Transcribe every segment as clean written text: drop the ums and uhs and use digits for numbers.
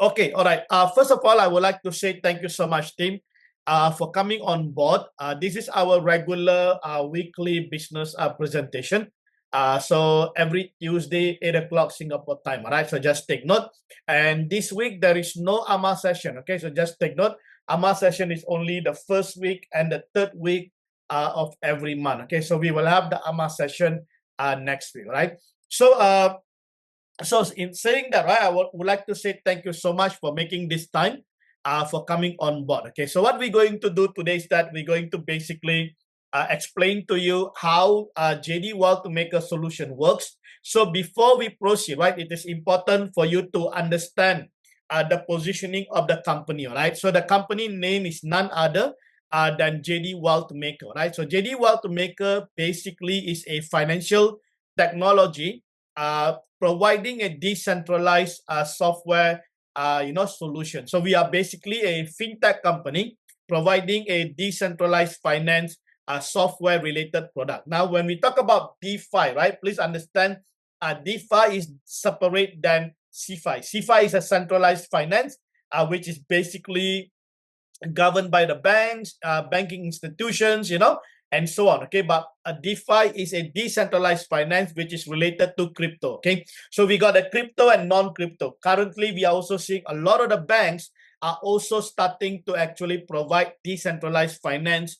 Okay, all right. First of all, I would like to say thank you so much, team, for coming on board. This is our regular weekly business presentation. So every Tuesday, 8 o'clock Singapore time, all right? So just take note. And this week, there is no AMA session, okay? So just take note. AMA session is only the first week and the third week of every month, okay? So we will have the AMA session next week, right? So in saying that, right, I would like to say thank you so much for making this time, for coming on board. Okay, so what we're going to do today is that we're going to basically explain to you how JD WealthMaker solution works. So before we proceed, right, it is important for you to understand the positioning of the company, all right? So the company name is none other than JD WealthMaker, right? So JD WealthMaker basically is a financial technology providing a decentralized software solution. So we are basically a fintech company providing a decentralized finance software related product. Now, when we talk about DeFi, right, please understand DeFi is separate than CeFi. CeFi is a centralized finance, which is basically governed by the banks, banking institutions, and so on. Okay, but a DeFi is a decentralized finance which is related to crypto. Okay, so we got a crypto and non-crypto. Currently, we are also seeing a lot of the banks are also starting to actually provide decentralized finance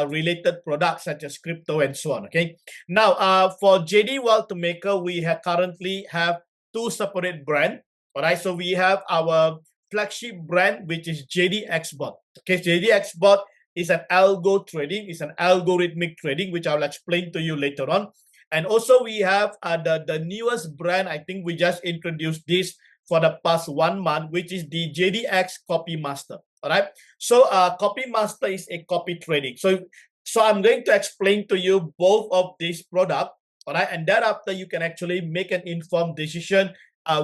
related products such as crypto and so on. Okay, now for JD WealthMaker, we currently have two separate brands. All right, so we have our flagship brand, which is JDXBOT. Okay, JDXBOT is an algo trading, is an algorithmic trading, which I'll explain to you later on. And also we have the newest brand, I think we just introduced this for the past 1 month, which is the JDXCopyMaster. All right. So CopyMaster is a copy trading. So I'm going to explain to you both of these products. All right. And thereafter, you can actually make an informed decision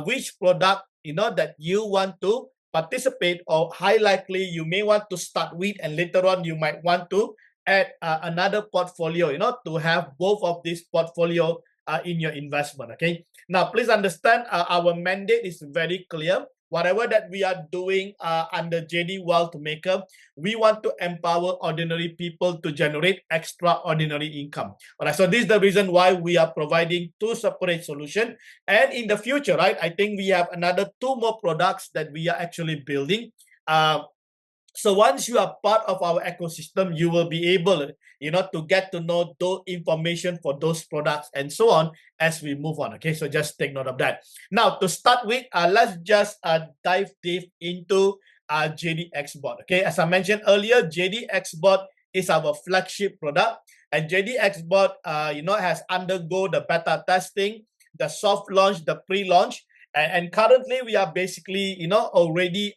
which product that you want to participate, or high likely you may want to start with, and later on you might want to add another portfolio, to have both of these portfolio in your investment. Okay, now please understand our mandate is very clear. Whatever that we are doing under JD WealthMaker, we want to empower ordinary people to generate extraordinary income. All right, so this is the reason why we are providing two separate solutions. And in the future, right, I think we have another two more products that we are actually building. So once you are part of our ecosystem, you will be able, to get to know those information for those products and so on as we move on. Okay, so just take note of that. Now, to start with, let's just dive deep into JDXBOT. Okay, as I mentioned earlier, JDXBOT is our flagship product, and JDXBOT, has undergone the beta testing, the soft launch, the pre-launch, and currently we are basically, already,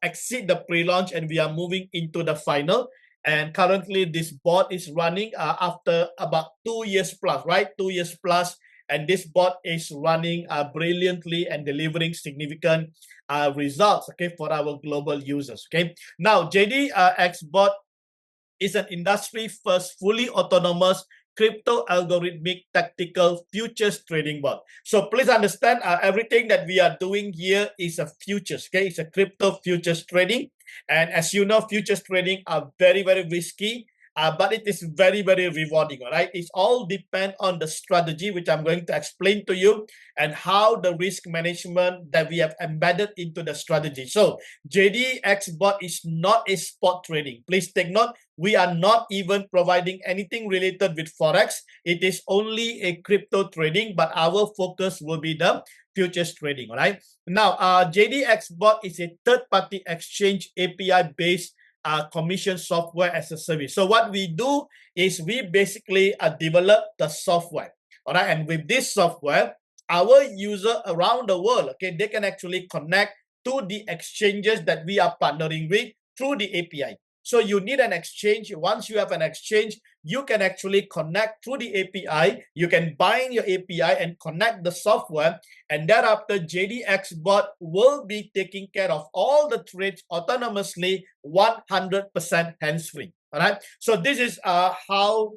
exceed the pre-launch, and we are moving into the final. And currently this bot is running after about 2 years plus, right? 2 years plus, and this bot is running brilliantly and delivering significant results, okay, for our global users. Okay, now JDXBot is an industry first fully autonomous crypto algorithmic tactical futures trading bot. So please understand, everything that we are doing here is a futures, okay? It's a crypto futures trading. And as you know, futures trading are very, very risky, but it is very, very rewarding, all right? It's all depend on the strategy, which I'm going to explain to you, and how the risk management that we have embedded into the strategy. So JDXBot is not a spot trading. Please take note, we are not even providing anything related with Forex. It is only a crypto trading, but our focus will be the futures trading, all right? Now, JDXBot is a third-party exchange API-based commission software as a service. So what we do is we basically develop the software, all right? And with this software, our user around the world, okay, they can actually connect to the exchanges that we are partnering with through the API. So you need an exchange. Once you have an exchange, you can actually connect through the API. You can bind your API and connect the software. And thereafter, JDXBot will be taking care of all the trades autonomously, 100% hands-free. All right. So this is how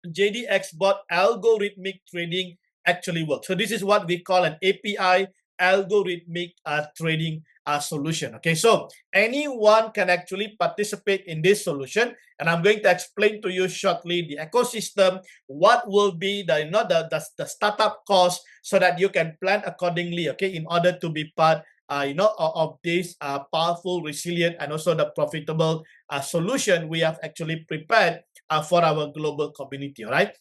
JDXBot algorithmic trading actually works. So this is what we call an API algorithmic trading solution. Okay, so anyone can actually participate in this solution, and I'm going to explain to you shortly the ecosystem, what will be the the startup cost, so that you can plan accordingly. Okay, in order to be part of this powerful, resilient, and also the profitable solution we have actually prepared for our global community. All right.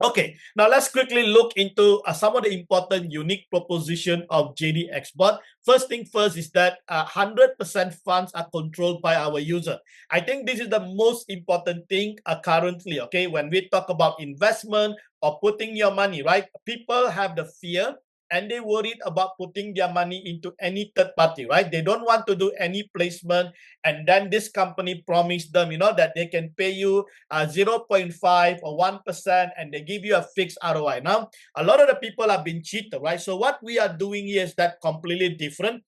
Okay, now let's quickly look into some of the important unique proposition of JDXBOT. First thing first is that 100% funds are controlled by our user. I think this is the most important thing currently, okay? When we talk about investment or putting your money, right? People have the fear and they worried about putting their money into any third party, right? They don't want to do any placement, and then this company promised them, that they can pay you 0.5 or 1%, and they give you a fixed ROI. Now, a lot of the people have been cheated, right? So what we are doing here is that completely different.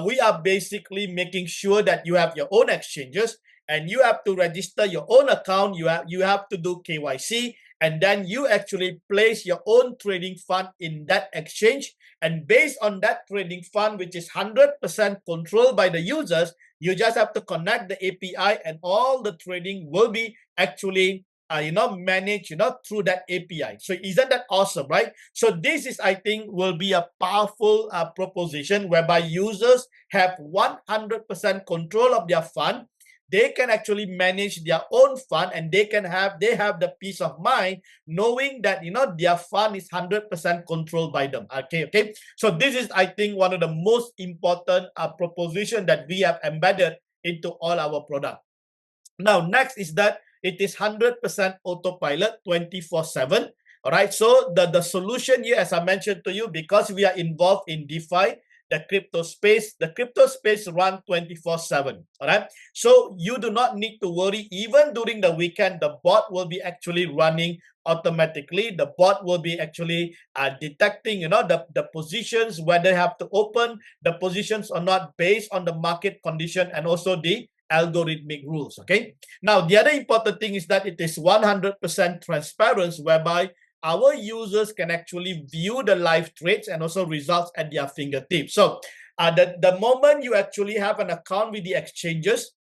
We are basically making sure that you have your own exchanges, and you have to register your own account. You have to do KYC, and then you actually place your own trading fund in that exchange. And based on that trading fund, which is 100% controlled by the users, you just have to connect the API, and all the trading will be actually managed through that API. So isn't that awesome, right? So this is, I think, will be a powerful proposition whereby users have 100% control of their fund. They can actually manage their own fund, and they have the peace of mind knowing that their fund is 100% controlled by them. Okay. So this is, I think, one of the most important proposition that we have embedded into all our product. Now, next is that it is 100% autopilot 24/7. All right. So the solution here, as I mentioned to you, because we are involved in DeFi, the crypto space run 24/7. All right. So you do not need to worry. Even during the weekend, the bot will be actually running automatically. The bot will be actually detecting, the positions, whether they have to open the positions or not, based on the market condition and also the algorithmic rules. Okay. Now, the other important thing is that it is 100% transparent, whereby our users can actually view the live trades and also results at their fingertips. So the moment you actually have an account with the exchanges,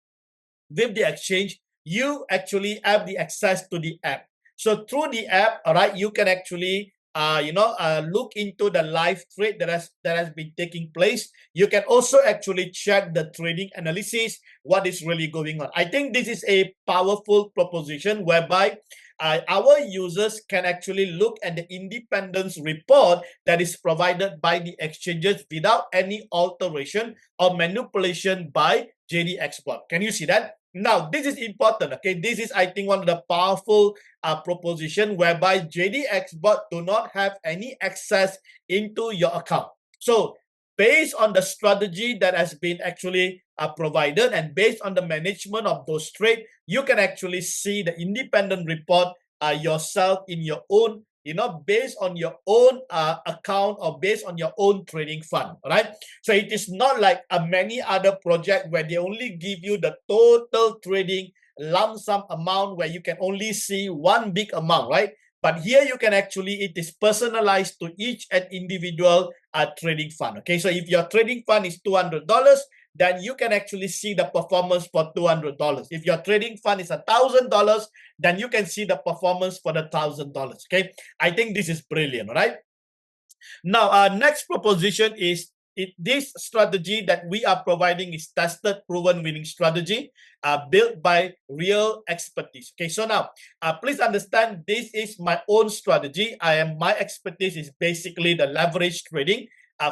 you actually have the access to the app. So through the app, all right, you can actually look into the live trade that has been taking place. You can also actually check the trading analysis, what is really going on. I think this is a powerful proposition whereby our users can actually look at the independence report that is provided by the exchanges without any alteration or manipulation by JDXBOT. Can you see that? Now, this is important, okay? This is, I think, one of the powerful proposition whereby JDXBOT do not have any access into your account. So, based on the strategy that has been actually provided, and based on the management of those trades, you can actually see the independent report yourself in your own, based on your own account or based on your own trading fund, right? So it is not like many other projects where they only give you the total trading lump sum amount, where you can only see one big amount, right? But here you can actually, it is personalized to each and individual trading fund. Okay, so if your trading fund is $200, then you can actually see the performance for $200. If your trading fund is $1,000, then you can see the performance for the $1,000. Okay, I think this is brilliant, right? Now, our next proposition is this strategy that we are providing is tested, proven winning strategy built by real expertise. Okay, so now please understand, this is my own strategy. My expertise is basically the leverage trading,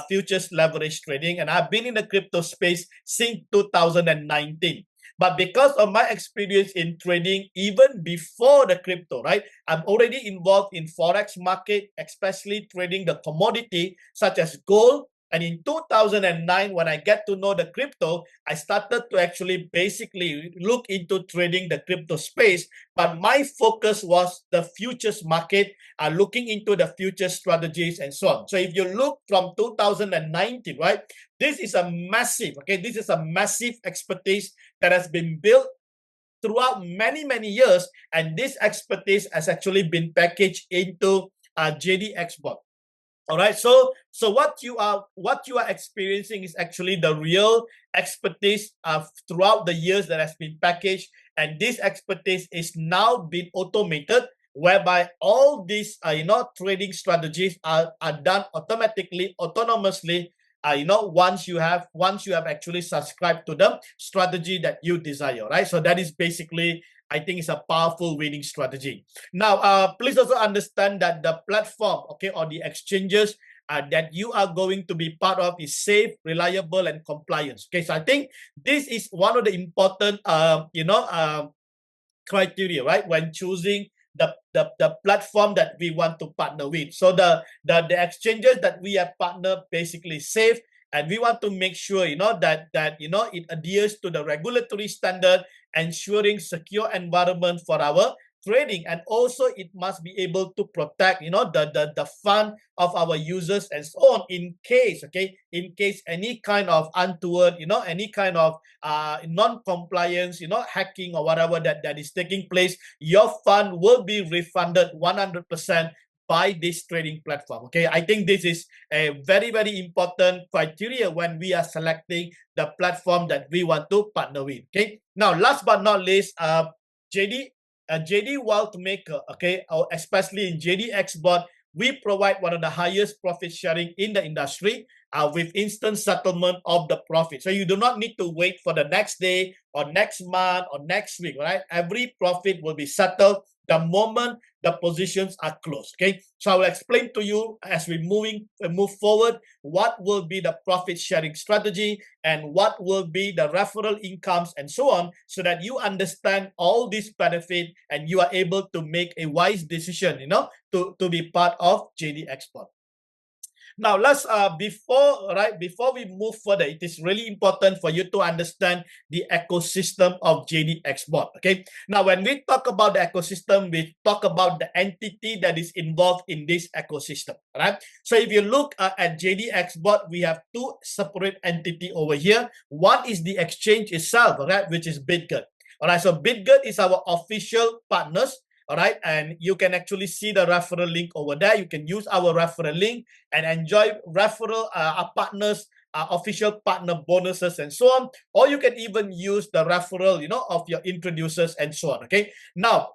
futures leverage trading, and I've been in the crypto space since 2019. But because of my experience in trading even before the crypto, right, I'm already involved in Forex market, especially trading the commodity such as gold. And in 2009, when I get to know the crypto, I started to actually basically look into trading the crypto space. But my focus was the futures market, looking into the futures strategies and so on. So if you look from 2019, right, this is a massive expertise that has been built throughout many, many years. And this expertise has actually been packaged into JDXBOT. All right. So what you are experiencing is actually the real expertise throughout the years that has been packaged, and this expertise is now being automated, whereby all these trading strategies are done automatically, autonomously. Once you have actually subscribed to the strategy that you desire, right? So that is basically, I think, it's a powerful winning strategy. Now, please also understand that the platform, okay, or the exchanges that you are going to be part of is safe, reliable, and compliance. Okay, so I think this is one of the important, criteria, right, when choosing the platform that we want to partner with. So the exchanges that we have partnered basically safe, and we want to make sure that it adheres to the regulatory standard, ensuring secure environment for our trading, and also it must be able to protect the fund of our users and so on, in case any kind of untoward any kind of non-compliance, hacking or whatever that is taking place, your fund will be refunded 100% by this trading platform. Okay, I think this is a very, very important criteria when we are selecting the platform that we want to partner with. Okay, now last but not least, JDWEALTHMAKER, okay, or especially in JDXBOT, we provide one of the highest profit sharing in the industry with instant settlement of the profit. So you do not need to wait for the next day or next month or next week, right? Every profit will be settled the moment the positions are closed. Okay, so I will explain to you as we move forward what will be the profit sharing strategy and what will be the referral incomes and so on, so that you understand all these benefits and you are able to make a wise decision, to be part of JDXBOT. Now, let's before we move further, it is really important for you to understand the ecosystem of JDXBOT. Okay. Now, when we talk about the ecosystem, we talk about the entity that is involved in this ecosystem. Right. So, if you look at JDXBOT, we have two separate entities over here. One is the exchange itself, right, which is BitGet. All right. So, BitGet is our official partners. All right, and you can actually see the referral link over there. You can use our referral link and enjoy referral partners, official partner bonuses and so on. Or you can even use the referral, of your introducers and so on. Okay. Now,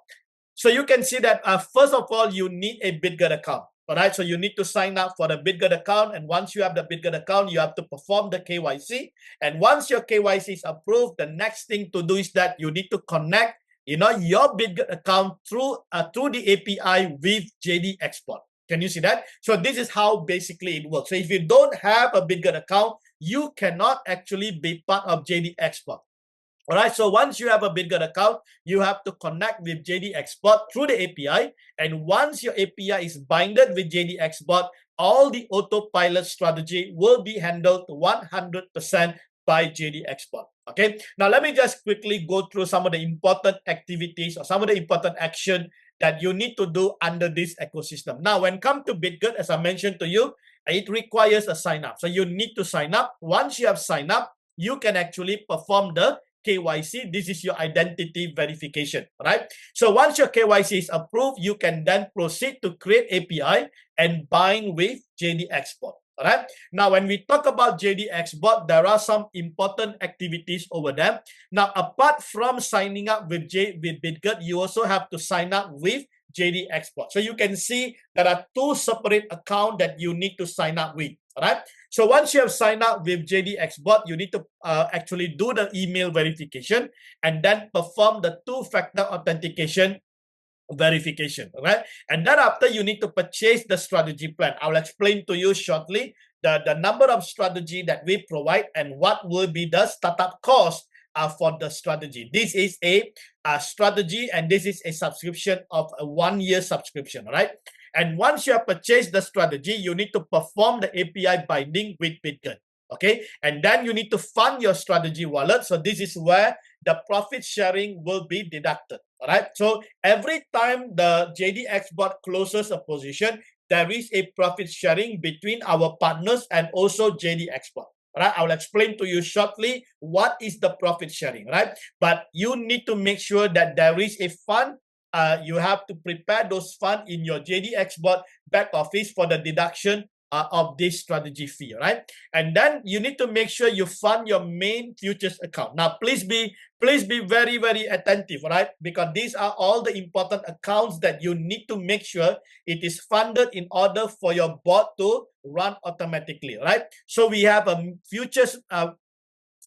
so you can see that first of all, you need a BitGet account. All right, so you need to sign up for the BitGet account, and once you have the BitGet account, you have to perform the KYC. And once your KYC is approved, the next thing to do is that you need to connect your BitGet account through the API with JDXBOT. Can you see that? So this is how basically it works. So if you don't have a BitGet account, you cannot actually be part of JDXBOT. All right, so once you have a BitGet account, you have to connect with JDXBOT through the API. And once your API is binded with JDXBOT, all the autopilot strategy will be handled 100% by JDXBOT. Okay, now let me just quickly go through some of the important activities or some of the important action that you need to do under this ecosystem. Now, when it comes to BitGet, as I mentioned to you, it requires a sign up. So you need to sign up. Once you have signed up, you can actually perform the KYC. This is your identity verification, right? So once your KYC is approved, you can then proceed to create API and bind with JDXBOT. All right. Now, when we talk about JDXBOT, there are some important activities over there. Now, apart from signing up with BitGet, you also have to sign up with JDXBOT. So you can see there are two separate accounts that you need to sign up with. All right. So once you have signed up with JDXBOT, you need to actually do the email verification and then perform the two-factor authentication verification, right? And then after, you need to purchase the strategy plan. I'll explain to you shortly the number of strategy that we provide and what will be the startup cost for the strategy. This is a strategy, and this is a subscription of a 1-year subscription, right? And once you have purchased the strategy, you need to perform the API binding with BitGet. Okay, and then you need to fund your strategy wallet. So this is where the profit sharing will be deducted. All right, so every time the JDXBOT closes a position, there is a profit sharing between our partners and also JDXBOT. Right, I will explain to you shortly what is the profit sharing, right? But you need to make sure that there is a fund. You have to prepare those funds in your JDXBOT back office for the deduction of this strategy fee, right? And then you need to make sure you fund your main futures account. Now, please be very, very attentive, right? Because these are all the important accounts that you need to make sure it is funded in order for your bot to run automatically, right? So we have a futures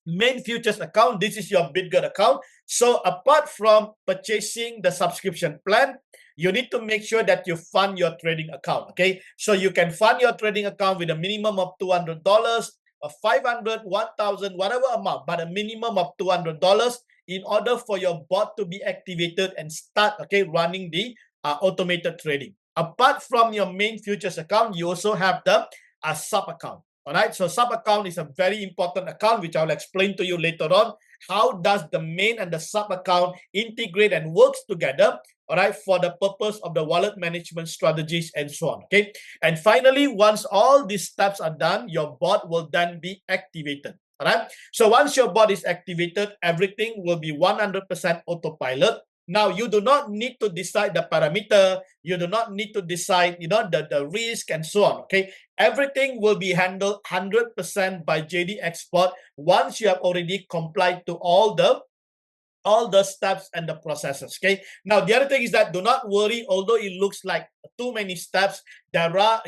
main futures account. This is your BitGet account. So apart from purchasing the subscription plan, you need to make sure that you fund your trading account. Okay, so you can fund your trading account with a minimum of $200, or 500, 1,000, whatever amount, but a minimum of $200 in order for your bot to be activated and start running the automated trading. Apart from your main futures account, you also have the sub account. All right, so sub account is a very important account, which I'll explain to you later on. How does the main and the sub account integrate and works together, all right, for the purpose of the wallet management strategies and so on, okay? And finally, once all these steps are done, your bot will then be activated, all right? So once your bot is activated, everything will be 100% autopilot. Now, you do not need to decide the parameter. You do not need to decide, the risk and so on, okay? Everything will be handled 100% by JDXBOT once you have already complied to all the steps and the processes, okay? Now, the other thing is that do not worry, although it looks like too many steps, there are,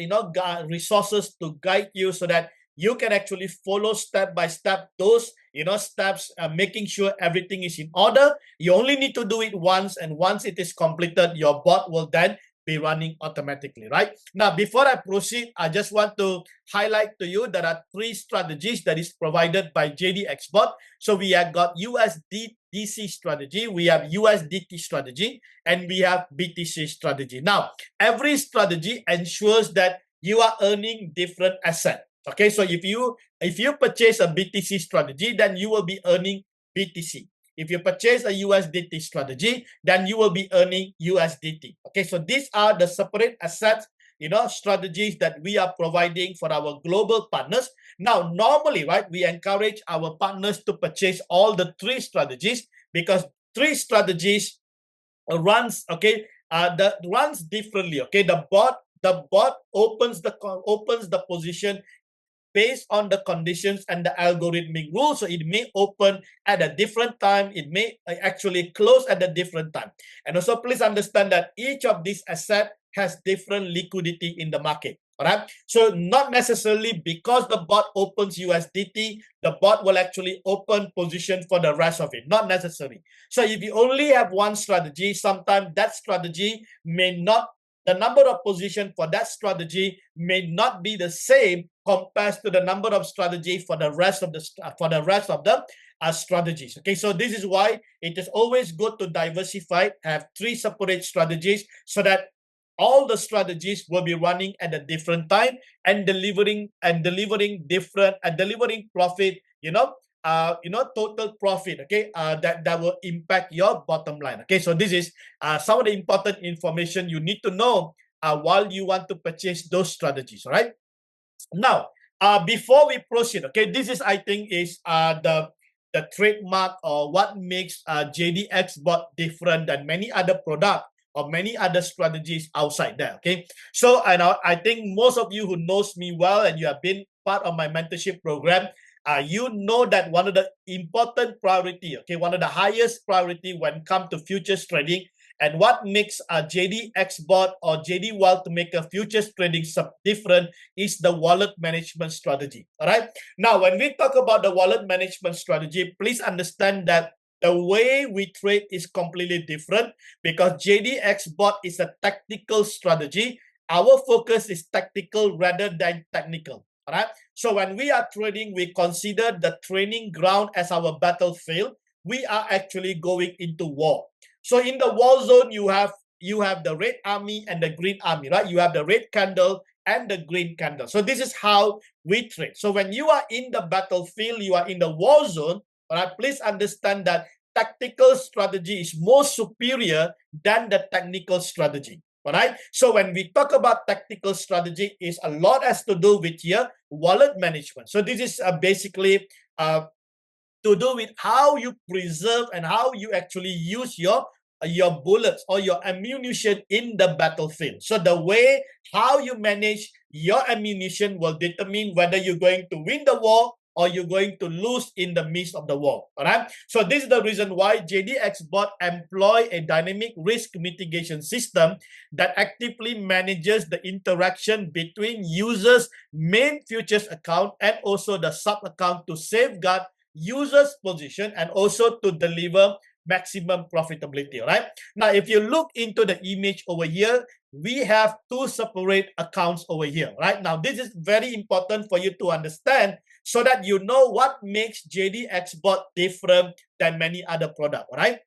resources to guide you so that you can actually follow step by step those steps, making sure everything is in order. You only need to do it once, and once it is completed, your bot will then be running automatically, right? Now, before I proceed, I just want to highlight to you there are 3 strategies that is provided by JDXBOT. So we have got USDC strategy, we have USDT strategy, and we have BTC strategy. Now, every strategy ensures that you are earning different assets. Okay, so if you purchase a BTC strategy, then you will be earning BTC. If you purchase a USDT strategy, then you will be earning USDT. Okay, so these are the separate assets, strategies that we are providing for our global partners. Now, normally, right, we encourage our partners to purchase all the 3 strategies because 3 strategies runs differently. Okay, the bot opens the position based on the conditions and the algorithmic rules. So it may open at a different time. It may actually close at a different time. And also please understand that each of these assets has different liquidity in the market. All right. So not necessarily because the bot opens USDT, the bot will actually open position for the rest of it. Not necessary. So if you only have one strategy, sometimes that strategy may not, the number of position for that strategy may not be the same compared to the number of strategy for the rest of the strategies. Okay, so this is why it is always good to diversify, have 3 separate strategies so that all the strategies will be running at a different time and delivering profit, total profit, okay, that will impact your bottom line. Okay, so this is some of the important information you need to know while you want to purchase those strategies. All right. Now, before we proceed, okay, this is, I think, is the trademark or what makes JDXBOT different than many other products or many other strategies outside there. Okay, so I think most of you who knows me well and you have been part of my mentorship program, you know that one of the important priority, okay, one of the highest priority when it comes to futures trading, and what makes JDXBOT or JDWEALTHMAKER futures trading different is the wallet management strategy. All right. Now, when we talk about the wallet management strategy, please understand that the way we trade is completely different because JDXBOT is a tactical strategy. Our focus is tactical rather than technical. All right. So when we are trading, we consider the training ground as our battlefield. We are actually going into war. So in the war zone, you have the red army and the green army, right? You have the red candle and the green candle. So this is how we trade. So when you are in the battlefield, you are in the war zone, all right, please understand that tactical strategy is more superior than the technical strategy. All right. So when we talk about tactical strategy, is a lot has to do with your wallet management. So this is basically to do with how you preserve and how you actually use your bullets or your ammunition in the battlefield. So the way how you manage your ammunition will determine whether you're going to win the war or you're going to lose in the midst of the war. All right. So this is the reason why JDXBOT employ a dynamic risk mitigation system that actively manages the interaction between users' main futures account and also the sub account to safeguard users' position and also to deliver maximum profitability. All right. Now, if you look into the image over here, we have two separate accounts over here. Right now, this is very important for you to understand so that you know what makes JDXBOT different than many other products, right?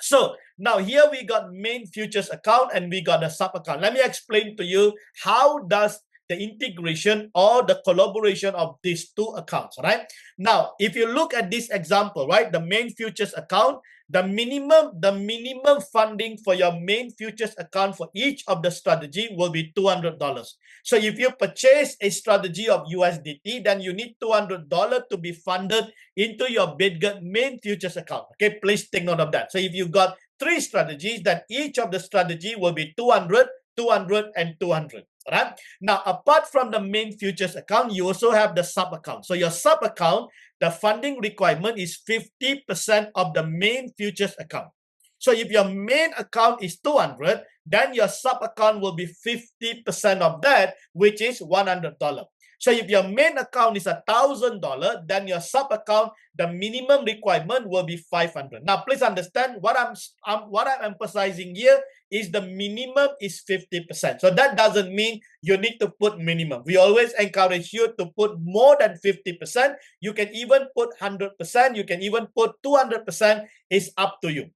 So now here we got main futures account and we got a sub account. Let me explain to you how does the integration or the collaboration of these two accounts, right? Now, if you look at this example, right, the main futures account, the minimum funding for your main futures account for each of the strategy will be $200. So if you purchase a strategy of USDT, then you need $200 to be funded into your BitGet main futures account. Okay, please take note of that. So if you got 3 strategies, then each of the strategy will be 200, 200, and 200. Right? Now, apart from the main futures account, you also have the sub account. So your sub account, the funding requirement is 50% of the main futures account. So if your main account is 200, then your sub account will be 50% of that, which is $100. So if your main account is $1,000, then your sub account, the minimum requirement will be 500. Now, please understand what I'm emphasizing here is the minimum is 50%. So that doesn't mean you need to put minimum. We always encourage you to put more than 50%. You can even put 100%. You can even put 200%. It's up to you.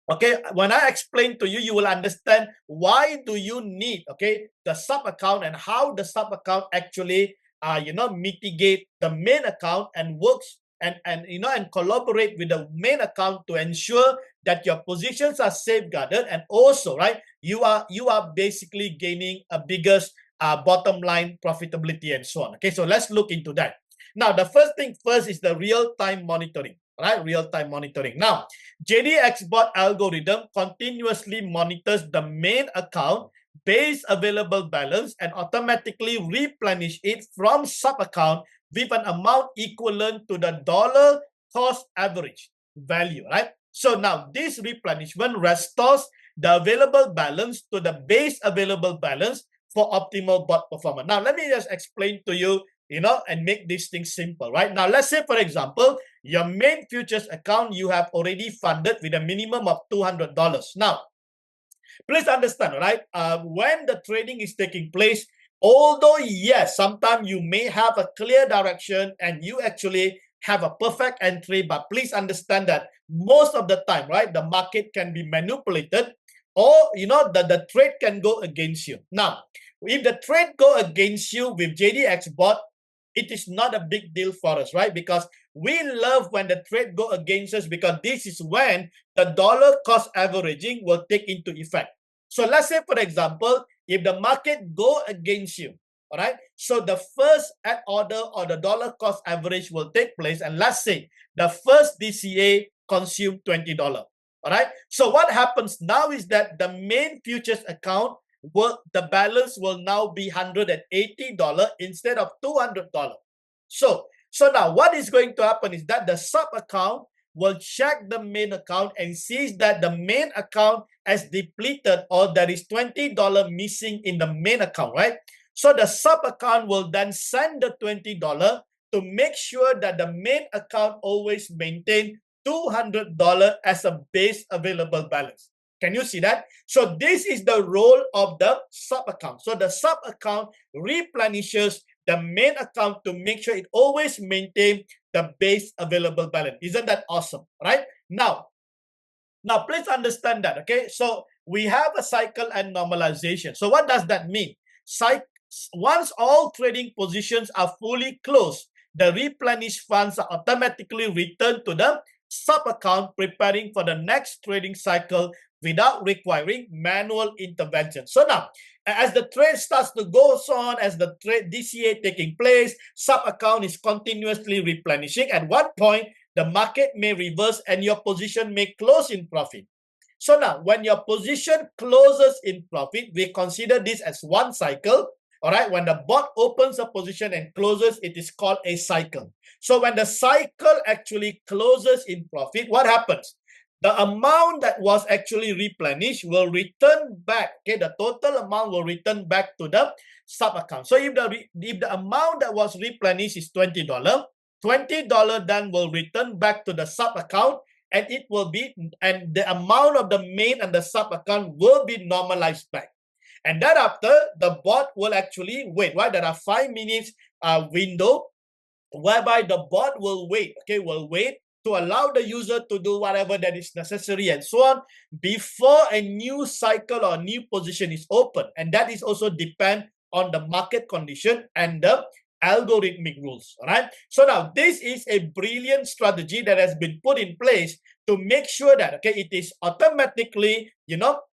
Okay, when I explain to you, you will understand why do you need, okay, the sub account and how the sub account actually, mitigate the main account and works and collaborate with the main account to ensure that your positions are safeguarded and also, right, you are basically gaining a biggest bottom line profitability and so on. Okay, so let's look into that. Now, the first thing first is the real-time monitoring. Right, real-time monitoring. Now, JDXBOT algorithm continuously monitors the main account base available balance and automatically replenish it from sub-account with an amount equivalent to the dollar cost average value, right? So now this replenishment restores the available balance to the base available balance for optimal bot performance. Now, let me just explain to you, and make these things simple, right? Now, let's say, for example, your main futures account, you have already funded with a minimum of $200. Now, please understand, right? When the trading is taking place, although, yes, sometimes you may have a clear direction and you actually have a perfect entry, but please understand that most of the time, right, the market can be manipulated or, the trade can go against you. Now, if the trade go against you with JDXBOT, it is not a big deal for us, right? Because we love when the trade go against us because this is when the dollar cost averaging will take into effect. So let's say, for example, if the market go against you, all right? So the first at order or the dollar cost average will take place. And let's say the first DCA consume $20, all right? So what happens now is that the main futures account the balance will now be $180 instead of $200. So now what is going to happen is that the sub account will check the main account and sees that the main account has depleted or there is $20 missing in the main account, right? So the sub account will then send the $20 to make sure that the main account always maintain $200 as a base available balance. Can you see that? So this is the role of the sub account. So the sub account replenishes the main account to make sure it always maintains the base available balance. Isn't that awesome? Right? Now please understand that. Okay. So we have a cycle and normalization. So what does that mean? Once all trading positions are fully closed, the replenished funds are automatically returned to the sub account, preparing for the next trading cycle without requiring manual intervention. So now, as the trade starts to go on, as the trade DCA taking place, sub account is continuously replenishing. At one point, the market may reverse and your position may close in profit. So now, when your position closes in profit, we consider this as one cycle. All right, when the bot opens a position and closes, it is called a cycle. So when the cycle actually closes in profit, what happens? The amount that was actually replenished will return back. Okay, the total amount will return back to the sub account. So if the amount that was replenished is $20, $20 then will return back to the sub account, and it will be, and the amount of the main and the sub account will be normalized back. And thereafter, the bot will actually wait, right? There are 5 minutes window whereby the bot will wait, okay, will wait to allow the user to do whatever that is necessary and so on before a new cycle or new position is open. And that is also depend on the market condition and the algorithmic rules. All right. So now this is a brilliant strategy that has been put in place to make sure that, okay, it is automatically,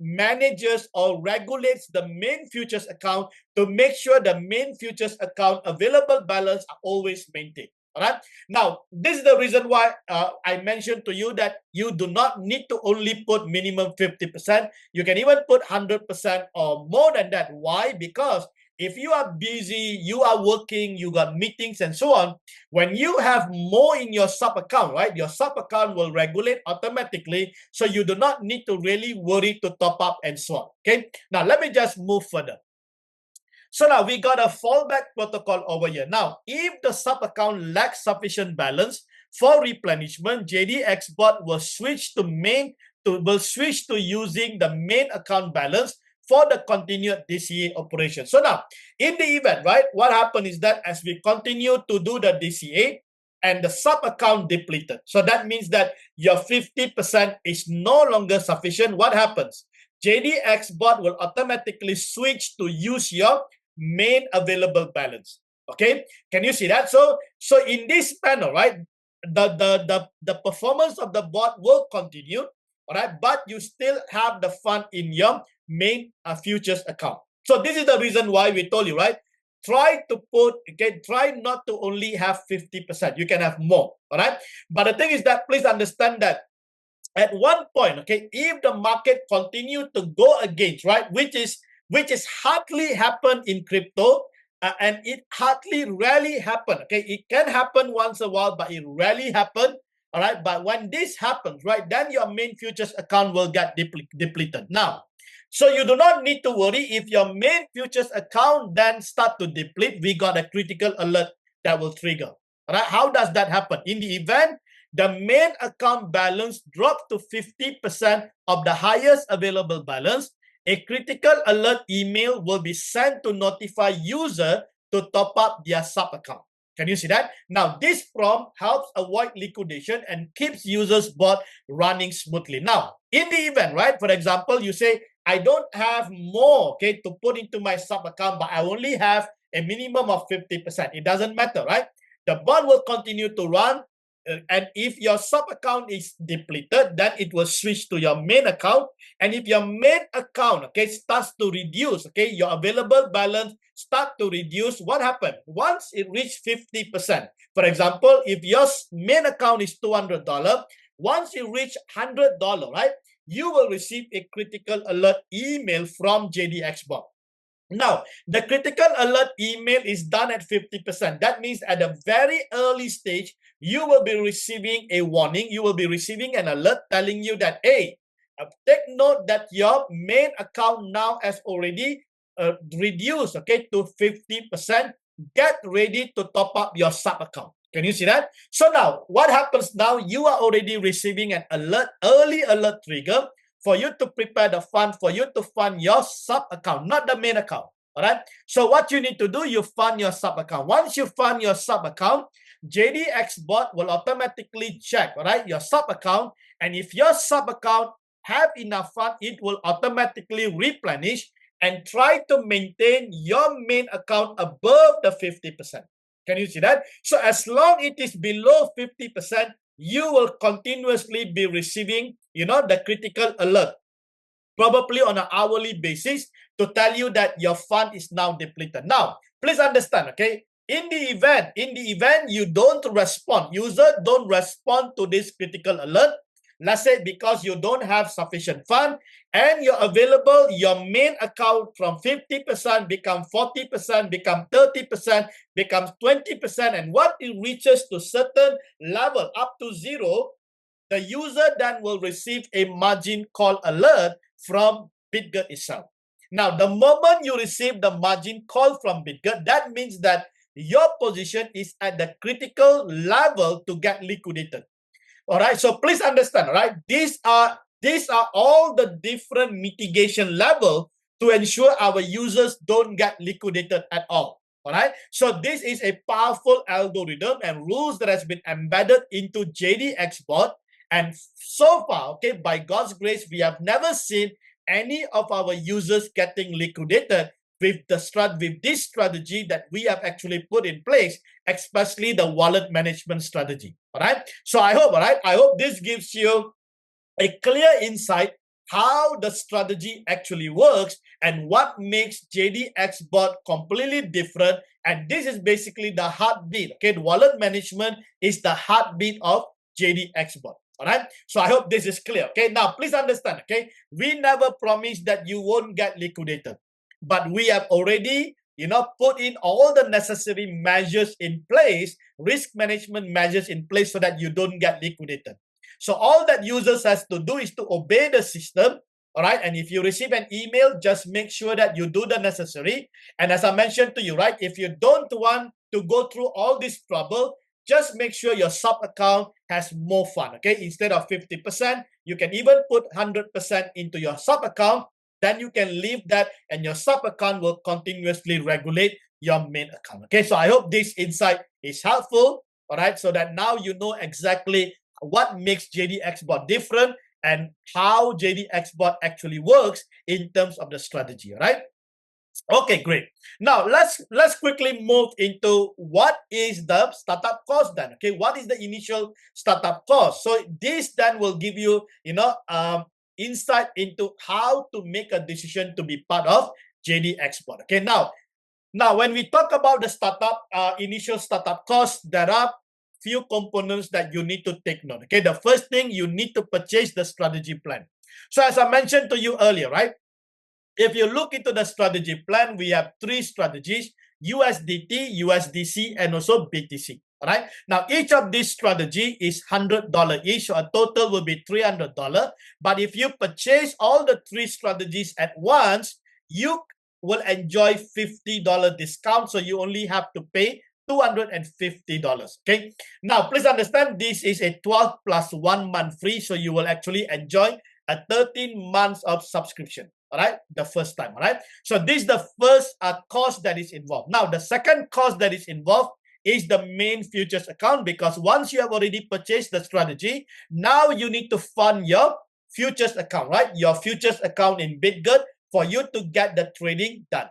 manages or regulates the main futures account to make sure the main futures account available balance are always maintained. All right. Now, this is the reason why I mentioned to you that you do not need to only put minimum 50%. You can even put 100% or more than that. Why? Because if you are busy, you are working, you got meetings and so on, when you have more in your sub account, right, your sub account will regulate automatically. So you do not need to really worry to top up and so on. Okay. Now, let me just move further. So now we got a fallback protocol over here. Now, if the sub account lacks sufficient balance for replenishment, JDXBOT will switch to using the main account balance for the continued DCA operation. So now, in the event, right, what happened is that as we continue to do the DCA and the sub account depleted, so that means that your 50% is no longer sufficient. What happens? JDXBOT will automatically switch to use your main available balance. Okay, can you see that? So in this panel, right, the performance of the bot will continue. All right, but you still have the fund in your main futures account. So this is the reason why we told you, right? Try not to only have 50%. You can have more. All right, but the thing is that please understand that at one point, okay, if the market continue to go against, right, which is hardly happen in crypto, and it hardly rarely happen. Okay, it can happen once a while, but it rarely happen. All right, but when this happens, right, then your main futures account will get depleted. Now, so you do not need to worry if your main futures account then start to deplete. We got a critical alert that will trigger. All right, how does that happen? In the event the main account balance drops to 50% of the highest available balance, a critical alert email will be sent to notify user to top up their sub account. Can you see that? Now, this prompt helps avoid liquidation and keeps users' bot running smoothly. Now, in the event, right, for example, you say, I don't have more, okay, to put into my sub account, but I only have a minimum of 50%. It doesn't matter, right? The bot will continue to run. And if your sub account is depleted, then it will switch to your main account. And if your main account, okay, starts to reduce, okay, your available balance start to reduce, what happened? Once it reaches 50%, for example, if your main account is $200, once you reach $100, right, you will receive a critical alert email from JDXBOT. Now, the critical alert email is done at 50%. That means at a very early stage, you will be receiving a warning. You will be receiving an alert telling you that, hey, take note that your main account now has already reduced, okay, to 50%. Get ready to top up your sub account. Can you see that? So now, what happens now? You are already receiving an alert, early alert trigger for you to prepare the fund, for you to fund your sub account, not the main account. All right. So what you need to do, you fund your sub account. Once you fund your sub account, JDXBOT will automatically check, all right, your sub account. And if your sub account have enough fund, it will automatically replenish and try to maintain your main account above the 50%. Can you see that? So as long it is below 50%, you will continuously be receiving, the critical alert, probably on an hourly basis, to tell you that your fund is now depleted. Now, please understand, okay? In the event you don't respond, user don't respond to this critical alert, let's say because you don't have sufficient fund and you're available, your main account from 50% become 40%, become 30%, becomes 20, and what it reaches to certain level up to zero, the user then will receive a margin call alert from BitGet itself. Now, the moment you receive the margin call from BitGet, that means that your position is at the critical level to get liquidated. All right, so please understand, all right? These are all the different mitigation level to ensure our users don't get liquidated at all. All right, so this is a powerful algorithm and rules that has been embedded into JDXBOT. And so far, okay, by God's grace, we have never seen any of our users getting liquidated with this strategy that we have actually put in place, especially the wallet management strategy. All right. So I hope this gives you a clear insight how the strategy actually works and what makes JDXBOT completely different. And this is basically the heartbeat. Okay, the wallet management is the heartbeat of JDXBOT. All right, so I hope this is clear. Okay, now please understand. Okay, we never promised that you won't get liquidated, but we have already put in all the necessary measures in place, risk management measures in place, so that you don't get liquidated. So all that users has to do is to obey the system. All right, and if you receive an email, just make sure that you do the necessary. And as I mentioned to you, right, if you don't want to go through all this trouble, just make sure your sub account has more fun. Okay, instead of 50%, you can even put 100% into your sub account. Then you can leave that and your sub account will continuously regulate your main account. Okay, so I hope this insight is helpful. All right, so that now you know exactly what makes JDXBOT different and how JDXBOT actually works in terms of the strategy. All right. Okay, great. Now let's quickly move into what is the startup cost then. Okay, what is the initial startup cost? So this then will give you insight into how to make a decision to be part of JDXBOT. Okay, now when we talk about the startup initial startup cost, there are few components that you need to take note. Okay, the first thing, you need to purchase the strategy plan. So as I mentioned to you earlier, right? If you look into the strategy plan, we have three strategies: USDT, USDC, and also BTC. All right. Now, each of these strategy is $100 each, so a total will be $300. But if you purchase all the three strategies at once, you will enjoy $50 discount. So you only have to pay $250. Okay. Now, please understand this is a 12 plus 1 month free. So you will actually enjoy a 13 months of subscription. All right, the first time. All right. So this is the first cost that is involved. Now, the second cost that is involved is the main futures account, because once you have already purchased the strategy, now you need to fund your futures account, right? Your futures account in BitGet for you to get the trading done.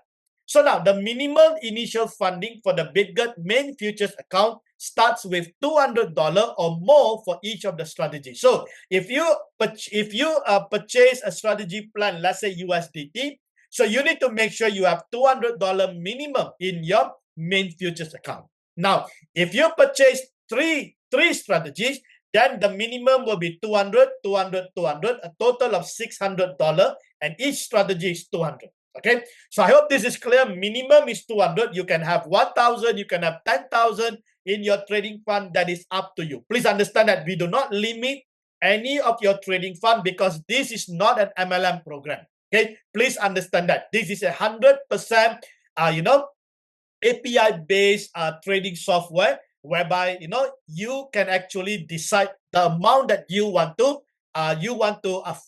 So now the minimum initial funding for the BitGet main futures account starts with $200 or more for each of the strategies. So if you purchase a strategy plan, let's say USDT, so you need to make sure you have $200 minimum in your main futures account. Now, if you purchase three strategies, then the minimum will be 200, 200, 200, a total of $600, and each strategy is 200. Okay, so I hope this is clear. Minimum is 200. You can have 1,000, you can have 10,000 in your trading fund. That is up to you. Please understand that we do not limit any of your trading fund, because this is not an MLM program. Okay, please understand that this is 100% API based trading software, whereby you can actually decide the amount that you want to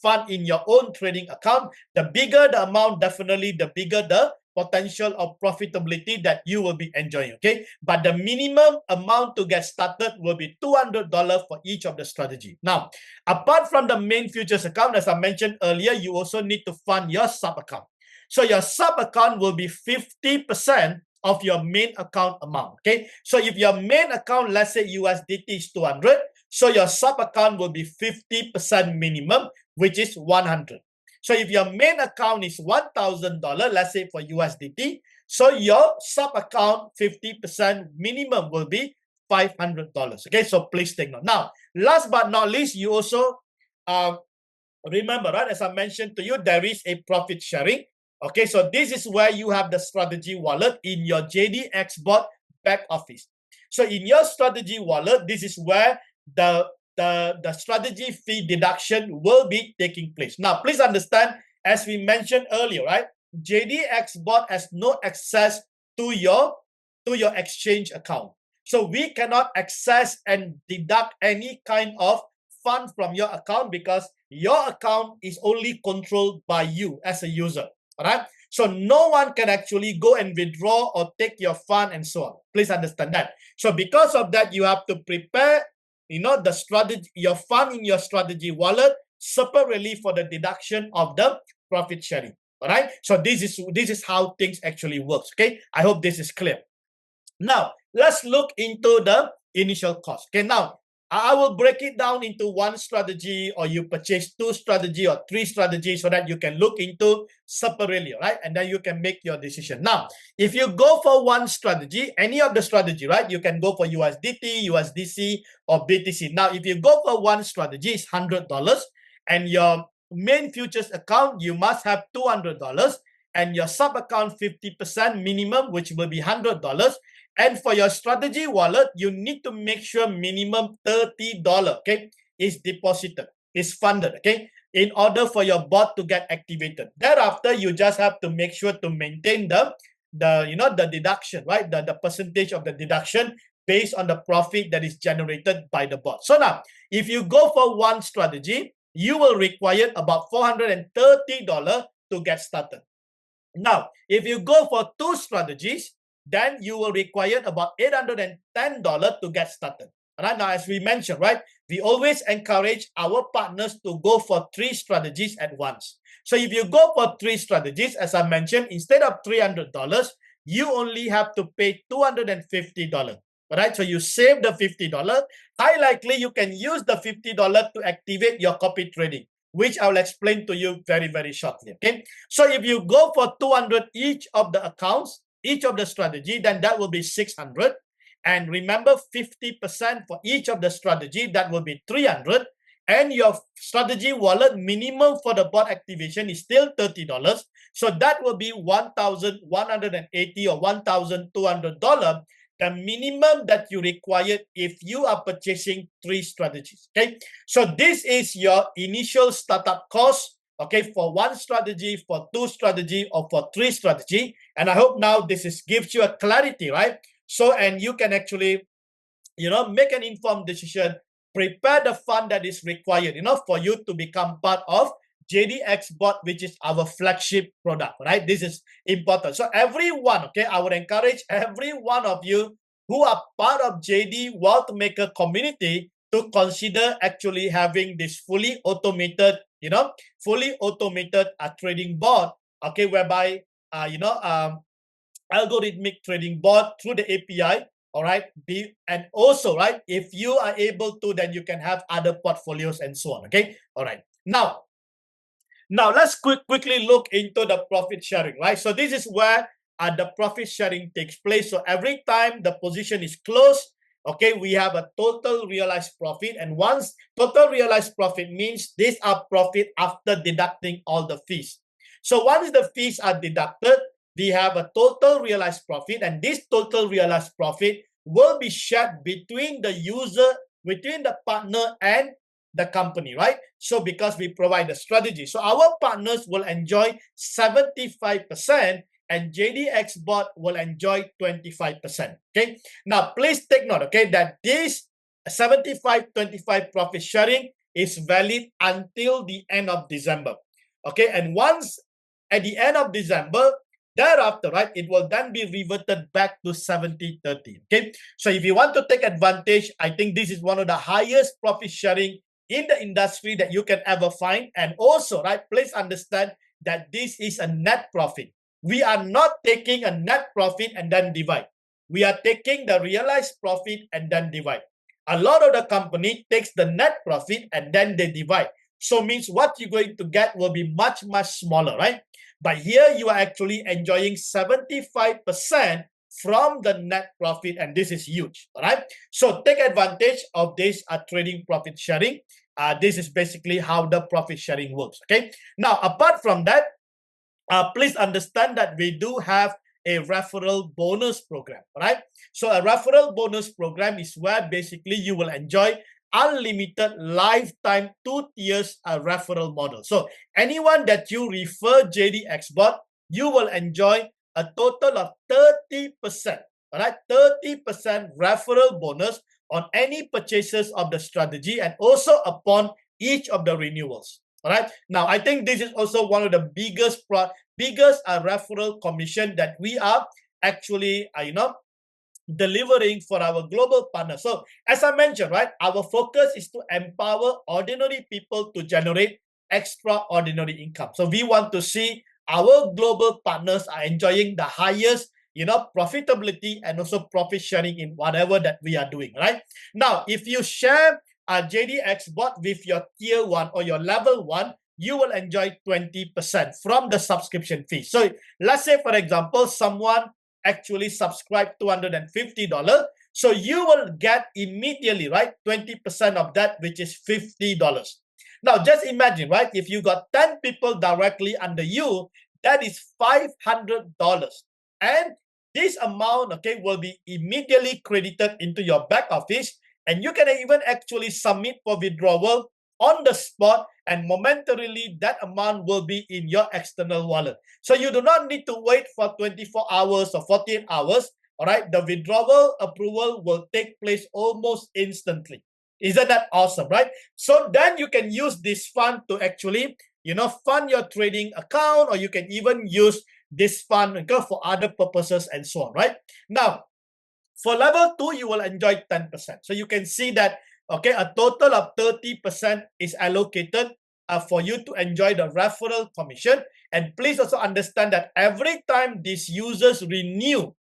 fund in your own trading account. The bigger the amount, definitely the bigger the potential of profitability that you will be enjoying. Okay, but the minimum amount to get started will be $200 for each of the strategy. Now, apart from the main futures account, as I mentioned earlier, you also need to fund your sub account. So your sub account will be 50% of your main account amount. Okay, so if your main account, let's say USDT is 200, so your sub account will be 50% minimum, which is 100. So if your main account is $1,000, let's say for USDT, so your sub account 50% minimum will be $500. Okay, so please take note. Now, last but not least, you also remember, right, as I mentioned to you, there is a profit sharing. Okay, so this is where you have the strategy wallet in your JDXBOT back office. So in your strategy wallet, this is where the strategy fee deduction will be taking place. Now, please understand, as we mentioned earlier, right, JDXBOT has no access to your exchange account. So we cannot access and deduct any kind of fund from your account because your account is only controlled by you as a user. All right. So no one can actually go and withdraw or take your fund and so on. Please understand that. So because of that, you have to prepare, the strategy, your fund in your strategy wallet separately for the deduction of the profit sharing. All right. So this is how things actually works. Okay. I hope this is clear. Now, let's look into the initial cost. Okay, now I will break it down into one strategy, or you purchase two strategy or three strategies so that you can look into separately, right? And then you can make your decision. Now, if you go for one strategy, any of the strategy, right? You can go for USDT, USDC, or BTC. Now, if you go for one strategy, it's $100, and your main futures account, you must have $200, and your sub account 50% minimum, which will be $100. And for your strategy wallet, you need to make sure minimum $30, okay, is deposited, is funded, okay, in order for your bot to get activated. Thereafter, you just have to make sure to maintain the deduction, right? The percentage of the deduction based on the profit that is generated by the bot. So now, if you go for one strategy, you will require about $430 to get started. Now, if you go for two strategies, then you will require about $810 to get started. Right now, as we mentioned, right, we always encourage our partners to go for three strategies at once. So if you go for three strategies, as I mentioned, instead of $300, you only have to pay $250. Right? So you save the $50. High likely you can use the $50 to activate your copy trading, which I'll explain to you very, very shortly. Okay. So if you go for 200 each of the accounts, each of the strategy, then that will be 600. And remember, 50% for each of the strategy, that will be 300. And your strategy wallet minimum for the bot activation is still $30. So that will be $1,180 or $1,200, the minimum that you require if you are purchasing three strategies. Okay. So this is your initial startup cost, okay, for one strategy, for two strategy, or for three strategy. And I hope now this gives you a clarity, right? So, and you can actually, make an informed decision, prepare the fund that is required, for you to become part of JDXBOT, which is our flagship product, right? This is important. So everyone, okay, I would encourage every one of you who are part of JD WealthMaker community to consider actually having this fully automated, trading bot, okay, whereby, algorithmic trading bot through the API, all right, and also, right, if you are able to, then you can have other portfolios and so on, okay, all right. Now let's quickly look into the profit sharing, right? So this is where the profit sharing takes place. So every time the position is closed, okay, we have a total realized profit. And once total realized profit means these are profit after deducting all the fees. So once the fees are deducted, we have a total realized profit, and this total realized profit will be shared between the user, between the partner and the company, right? So because we provide the strategy, so our partners will enjoy 75% and JDXBOT will enjoy 25%. Okay. Now please take note, okay, that this 75-25 profit sharing is valid until the end of December. Okay, and once at the end of December, thereafter, right, it will then be reverted back to 70-30. Okay, so if you want to take advantage, I think this is one of the highest profit sharing in the industry that you can ever find. And also, right, please understand that this is a net profit. We are not taking a net profit and then divide. We are taking the realized profit and then divide. A lot of the company takes the net profit and then they divide. So means what you're going to get will be much, much smaller, right? But here you are actually enjoying 75% from the net profit, and this is huge, all right? So take advantage of this trading profit sharing. this is basically how the profit sharing works. Okay. Now, apart from that, please understand that we do have a referral bonus program, right? So a referral bonus program is where basically you will enjoy unlimited lifetime 2 years referral model. So anyone that you refer JDXBOT, you will enjoy a total of 30%, all right? 30% referral bonus on any purchases of the strategy and also upon each of the renewals. All right. Now, I think this is also one of the biggest referral commission that we are actually, delivering for our global partners. So, as I mentioned, right, our focus is to empower ordinary people to generate extraordinary income. So, we want to see our global partners are enjoying the highest, profitability and also profit sharing in whatever that we are doing, right? Now, if you share JDXBOT with your tier 1 or your level 1, you will enjoy 20% from the subscription fee. So let's say, for example, someone actually subscribed $250. So you will get immediately, right, 20% of that, which is $50. Now, just imagine, right, if you got 10 people directly under you, that is $500. And this amount, okay, will be immediately credited into your back office. And you can even actually submit for withdrawal on the spot, and momentarily that amount will be in your external wallet. So you do not need to wait for 24 hours or 48 hours. All right, the withdrawal approval will take place almost instantly. Isn't that awesome, right? So then you can use this fund to actually, fund your trading account, or you can even use this fund for other purposes and so on, right? Now, for level 2, you will enjoy 10%. So you can see that, okay, a total of 30% is allocated for you to enjoy the referral commission. And please also understand that every time these users renew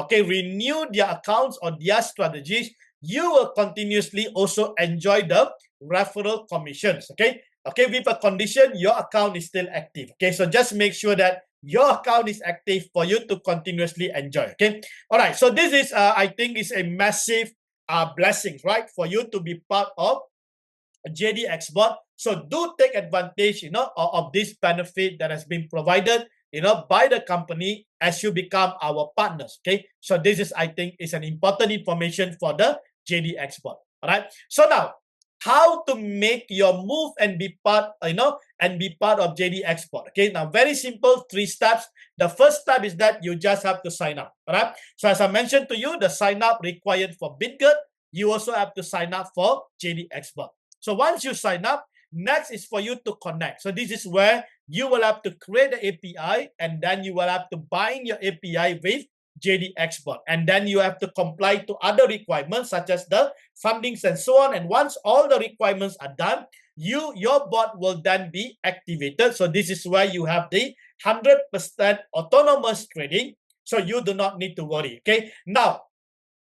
their accounts or their strategies, you will continuously also enjoy the referral commissions, okay, with a condition your account is still active. Okay, so just make sure that your account is active for you to continuously enjoy. Okay, all right. So this is, I think, is a massive blessings, right, for you to be part of JDXBOT. So do take advantage, of this benefit that has been provided, by the company as you become our partners. Okay, so this is, I think, is an important information for the JDXBOT. All right. So now, how to make your move and be part, of JDXBOT. Okay, now very simple, 3 steps. The first step is that you just have to sign up. All right. So as I mentioned to you, the sign up required for BitGet, you also have to sign up for JDXBOT. So once you sign up, next is for you to connect. So this is where you will have to create the API, and then you will have to bind your API with JDXBOT, and then you have to comply to other requirements such as the fundings and so on. And once all the requirements are done, your bot will then be activated. So this is where you have the 100% autonomous trading. So you do not need to worry. Okay. Now,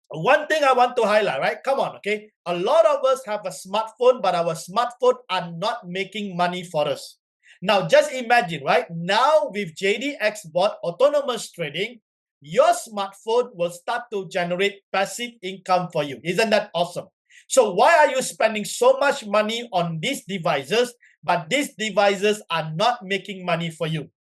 one thing I want to highlight, right? Come on, okay? A lot of us have a smartphone, but our smartphone are not making money for us. Now, just imagine, right? Now, with JDXBOT autonomous trading, your smartphone will start to generate passive income for you. Isn't that awesome? So why are you spending so much money on these devices, but these devices are not making money for you?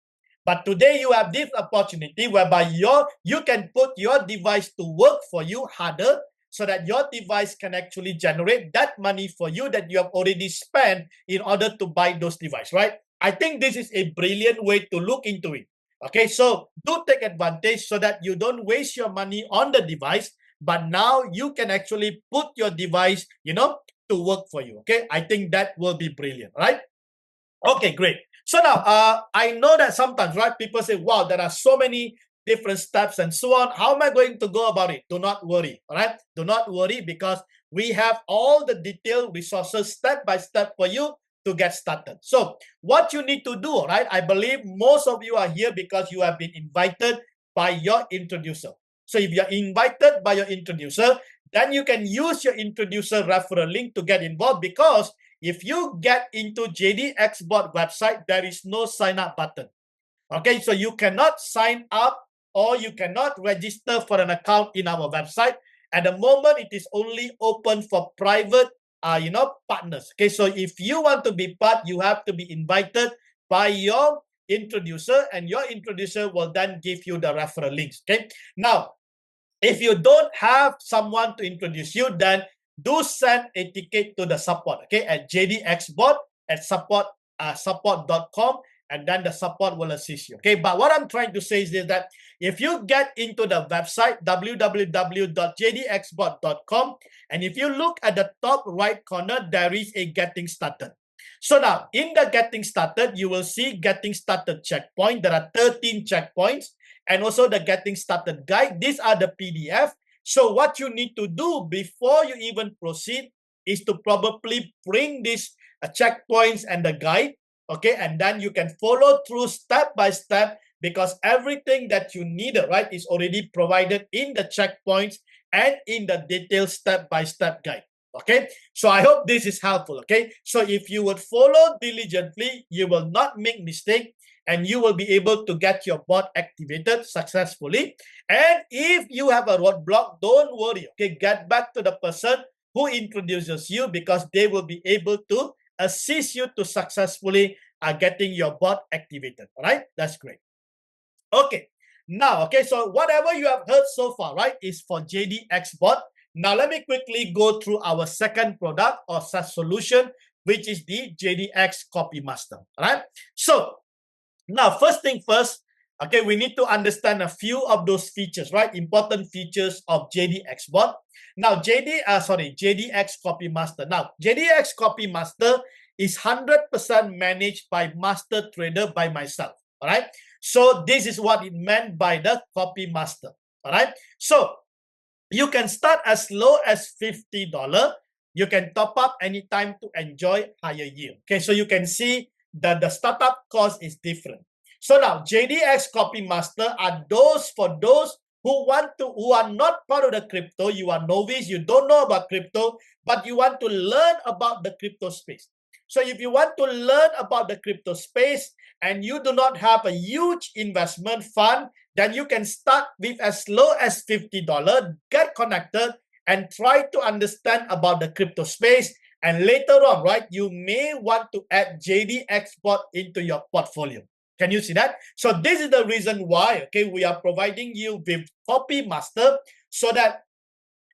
But today you have this opportunity whereby you can put your device to work for you harder, so that your device can actually generate that money for you that you have already spent in order to buy those devices, right? I think this is a brilliant way to look into it. Okay, so do take advantage so that you don't waste your money on the device, but now you can actually put your device, to work for you. Okay, I think that will be brilliant, right? Okay, great. So now, I know that sometimes, right, people say, wow, there are so many different steps and so on. How am I going to go about it? Do not worry, all right? Do not worry, because we have all the detailed resources step by step for you to get started. So what you need to do, all right, I believe most of you are here because you have been invited by your introducer. So if you're invited by your introducer, then you can use your introducer referral link to get involved, because if you get into JDXBOT website, there is no sign up button. Okay, so you cannot sign up or you cannot register for an account in our website. At the moment, it is only open for private partners. Okay, so if you want to be part, you have to be invited by your introducer, and your introducer will then give you the referral links. Okay, now if you don't have someone to introduce you, then do send a ticket to the support, okay, at JDXBOT at support.com, and then the support will assist you. Okay, but what I'm trying to say is that if you get into the website www.jdxbot.com, and if you look at the top right corner, there is a getting started. So now in the getting started, you will see getting started checkpoint. There are 13 checkpoints, and also the getting started guide. These are the PDF. So what you need to do before you even proceed is to probably bring these checkpoints and the guide, okay, and then you can follow through step by step, because everything that you need, right, is already provided in the checkpoints and in the detailed step-by-step guide. Okay, so I hope this is helpful. Okay, so if you would follow diligently, you will not make mistake, and you will be able to get your bot activated successfully. And if you have a roadblock, don't worry. Okay, get back to the person who introduces you, because they will be able to assist you to successfully getting your bot activated. All right, that's great. Okay, now, okay, so whatever you have heard so far, right, is for JDXBOT. Now, let me quickly go through our second product or SaaS solution, which is the JDXCopyMaster. All right, so now, first thing first, okay, we need to understand a few of those features, right? Important features of JDXBOT. Now, JDXCopyMaster. Now, JDXCopyMaster is 100% managed by master trader by myself. All right. So this is what it meant by the copymaster. All right. So you can start as low as $50. You can top up anytime to enjoy higher yield. Okay. So you can see that the startup cost is different. So now JDXCopyMaster are for those who are not part of the crypto. You are novice, you don't know about crypto, but you want to learn about the crypto space. So if you want to learn about the crypto space and you do not have a huge investment fund, then you can start with as low as $50, get connected, and try to understand about the crypto space. And later on, right, you may want to add JDXBOT into your portfolio. Can you see that? So this is the reason why, okay, we are providing you with copymaster, so that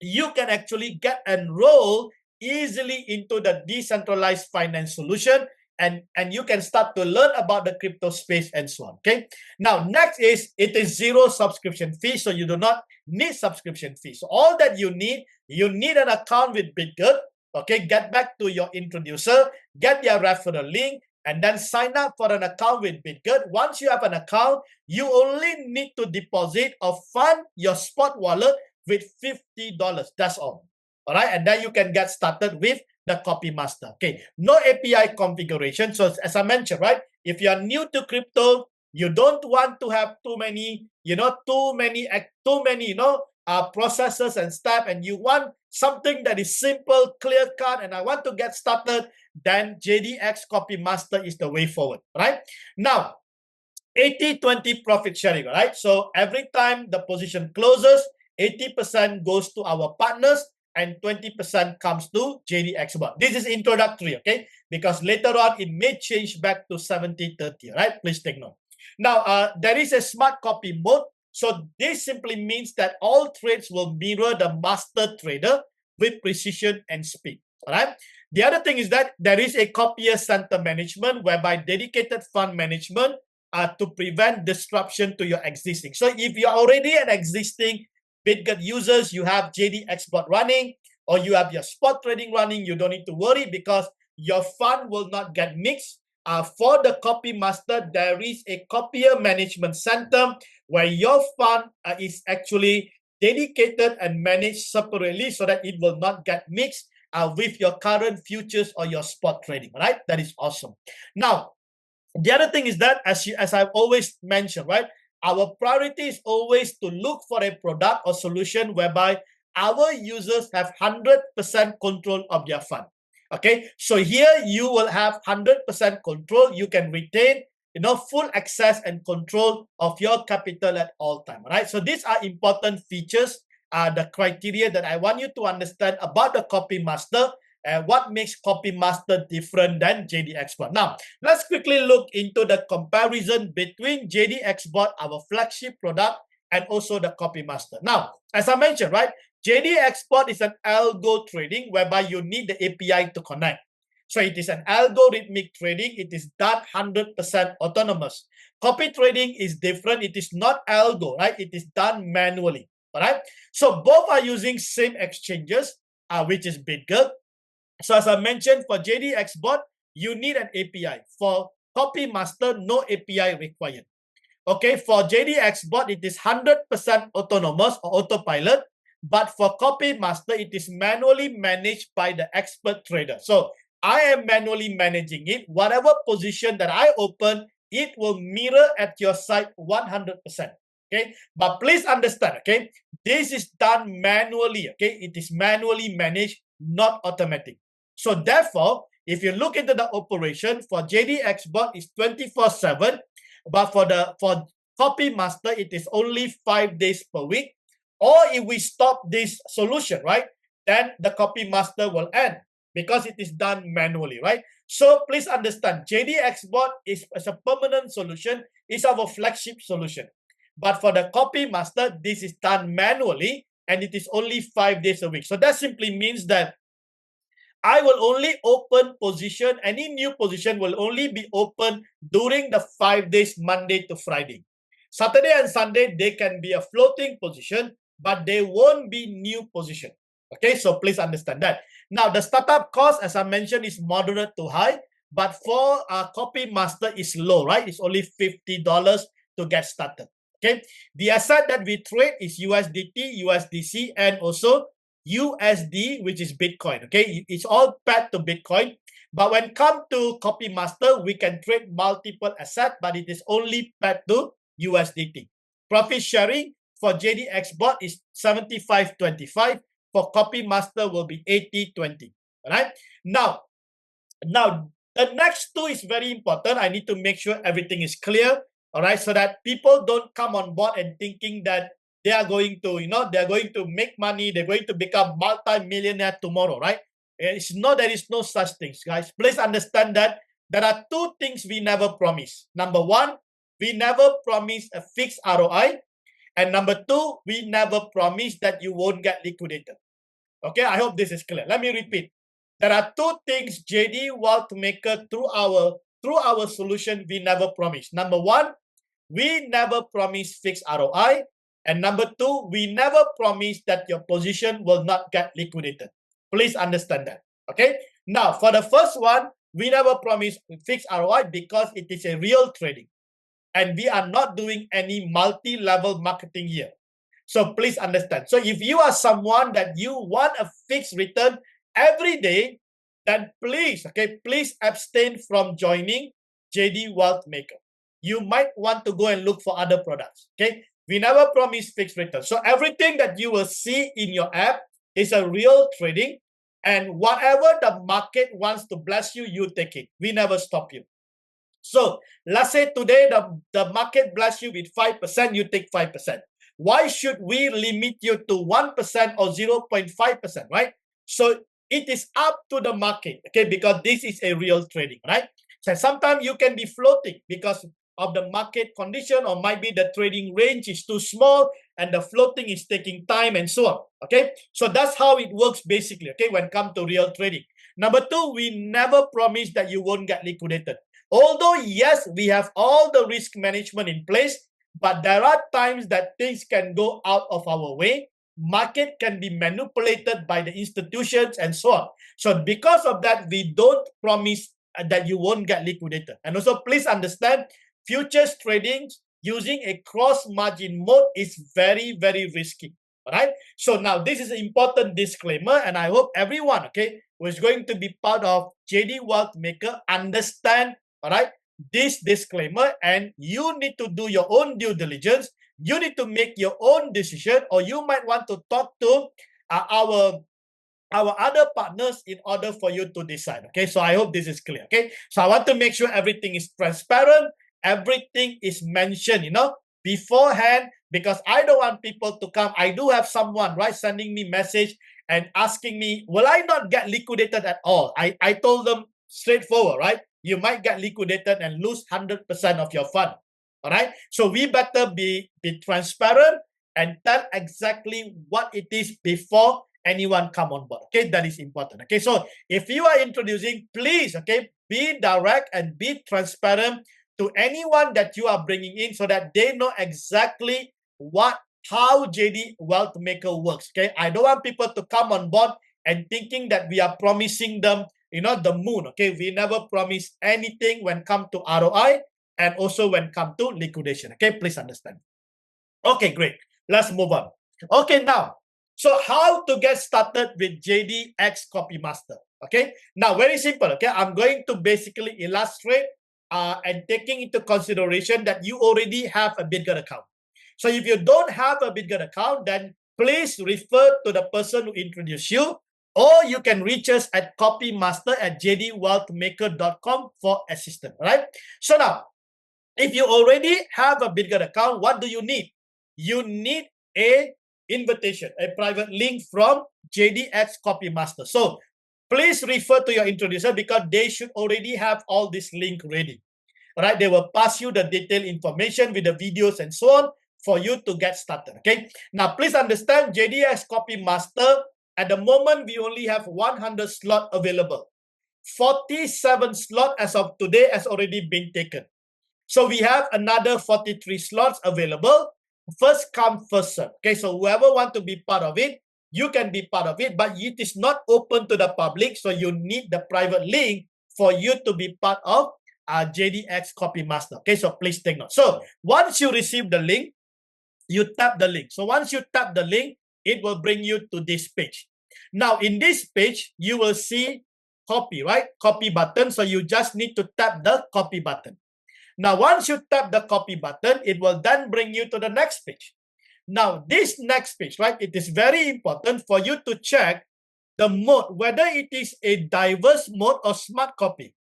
you can actually get enrolled easily into the decentralized finance solution, and you can start to learn about the crypto space and so on. Okay. Now, next is it is zero subscription fee, so you do not need subscription fee. So all that you need an account with BitGet. Okay, get back to your introducer, get their referral link, and then sign up for an account with BitGet. Once you have an account, you only need to deposit or fund your spot wallet with $50. That's all. All right, and then you can get started with the copymaster. Okay, no API configuration. So as I mentioned, right, if you are new to crypto, you don't want to have too many processes and steps, and you want something that is simple, clear cut, and I want to get started, then JDXCopyMaster is the way forward. Right now, 80-20 profit sharing. Right, so every time the position closes, 80% goes to our partners and 20% comes to JDXBOT. This is introductory, okay? Because later on, it may change back to 70-30, right? Please take note. Now, there is a smart copy mode. So this simply means that all trades will mirror the master trader with precision and speed, all right? The other thing is that there is a copier center management, whereby dedicated fund management to prevent disruption to your existing. So if you're already an existing BitGet users, you have JDXBOT running, or you have your spot trading running, you don't need to worry, because your fund will not get mixed. For the copymaster, there is a copier management center where your fund is actually dedicated and managed separately, so that it will not get mixed with your current futures or your spot trading. Right? That is awesome. Now, the other thing is that, as I've always mentioned, right, our priority is always to look for a product or solution whereby our users have 100% control of their fund. Okay, so here you will have 100% control. You can retain, full access and control of your capital at all time. Right? So these are important features, the criteria that I want you to understand about the copymaster. and what makes CopyMaster different than JDXBOT. Now, let's quickly look into the comparison between JDXBOT, our flagship product, and also the CopyMaster. Now, as I mentioned, right, JDXBOT is an algo trading whereby you need the API to connect. So it is an algorithmic trading. It is done 100% autonomous. Copy trading is different. It is not algo, right? It is done manually, all right? So both are using same exchanges, which is BitGo. So as I mentioned, for JDXBOT, you need an API. For CopyMaster, no API required. Okay, for JDXBOT, it is 100% autonomous or autopilot. But for CopyMaster, it is manually managed by the expert trader. So I am manually managing it. Whatever position that I open, it will mirror at your side 100%. Okay, but please understand, okay, this is done manually. Okay, it is manually managed, not automatic. So therefore, if you look into the operation for JDXBOT, is 24/7, but for CopyMaster, it is only 5 days per week. Or if we stop this solution, right, then the CopyMaster will end because it is done manually, right? So please understand, JDXBOT is a permanent solution, is our flagship solution. But for the CopyMaster, this is done manually and it is only 5 days a week. So that simply means that I will only open position, any new position will only be open during the 5 days, Monday to Friday. Saturday and Sunday, they can be a floating position, but they won't be new position. Okay, so please understand that. Now, the startup cost, as I mentioned, is moderate to high, but for CopyMaster is low, right? It's only $50 to get started. Okay, the asset that we trade is USDT, USDC, and also USD, which is Bitcoin. Okay, it's all pegged to Bitcoin. But when it comes to CopyMaster, we can trade multiple assets, but it is only pegged to USDT. Profit sharing for JDXBOT is 75-25. For CopyMaster will be 80-20. All right. Now, the next two is very important. I need to make sure everything is clear. All right, so that people don't come on board and thinking that they are going to, they're going to make money. They're going to become multi-millionaire tomorrow, right? It's not, there is no such things, guys. Please understand that there are two things we never promise. Number one, we never promise a fixed ROI. And number two, we never promise that you won't get liquidated. Okay, I hope this is clear. Let me repeat. There are two things JDWEALTHMAKER through our solution we never promise. Number one, we never promise fixed ROI. And number two, we never promise that your position will not get liquidated. Please understand that. Okay. Now, for the first one, we never promise fixed ROI because it is a real trading. And we are not doing any multi-level marketing here. So please understand. So if you are someone that you want a fixed return every day, then please abstain from joining JDWEALTHMAKER. You might want to go and look for other products. Okay. We never promise fixed return. So everything that you will see in your app is a real trading. And whatever the market wants to bless you, you take it. We never stop you. So let's say today the market bless you with 5%, you take 5%. Why should we limit you to 1% or 0.5%, right? So it is up to the market, okay, because this is a real trading, right? So sometimes you can be floating because of the market condition, or might be the trading range is too small and the floating is taking time and so on, okay? So that's how it works basically, okay, when it comes to real trading. Number two, we never promise that you won't get liquidated. Although, yes, we have all the risk management in place, but there are times that things can go out of our way. Market can be manipulated by the institutions and so on. So because of that, we don't promise that you won't get liquidated. And also, please understand, futures trading using a cross margin mode is very, very risky. All right. So now this is an important disclaimer, and I hope everyone, okay, who is going to be part of JDWEALTHMAKER understand, all right, this disclaimer, and you need to do your own due diligence. You need to make your own decision, or you might want to talk to our other partners in order for you to decide. Okay, so I hope this is clear. Okay, so I want to make sure everything is transparent, everything is mentioned, beforehand, because I don't want people to come. I do have someone, right, sending me message and asking me, will I not get liquidated at all? I told them straightforward, right? You might get liquidated and lose 100% of your fund. All right. So we better be transparent and tell exactly what it is before anyone come on board. Okay, that is important. Okay, so if you are introducing, please, okay, be direct and be transparent to anyone that you are bringing in so that they know exactly how JD WealthMaker works. Okay, I don't want people to come on board and thinking that we are promising them, the moon. Okay, we never promise anything when come to ROI and also when come to liquidation. Okay, please understand. Okay, great. Let's move on. Okay, now, so how to get started with JDXCopyMaster? Okay, now very simple. Okay, I'm going to basically illustrate and taking into consideration that you already have a Bitget account. So if you don't have a Bitget account, then please refer to the person who introduced you, or you can reach us at copymaster@jdwealthmaker.com for assistance. Right? So now, if you already have a Bitget account, what do you need? You need a invitation, a private link from JDXCopyMaster. So please refer to your introducer because they should already have all this link ready. All right, they will pass you the detailed information with the videos and so on for you to get started. Okay, now please understand JDXCopyMaster, at the moment we only have 100 slots available. 47 slots as of today has already been taken. So we have another 43 slots available. First come, first serve. Okay, so whoever want to be part of it, you can be part of it, but it is not open to the public. So you need the private link for you to be part of JDXCopyMaster. Okay, so please take note. So once you receive the link, you tap the link. So once you tap the link, it will bring you to this page. Now in this page, you will see copy, right? Copy button. So you just need to tap the copy button. Now, once you tap the copy button, it will then bring you to the next page. Now, this next page, right, it is very important for you to check the mode, whether it is a diverse mode or smart copy.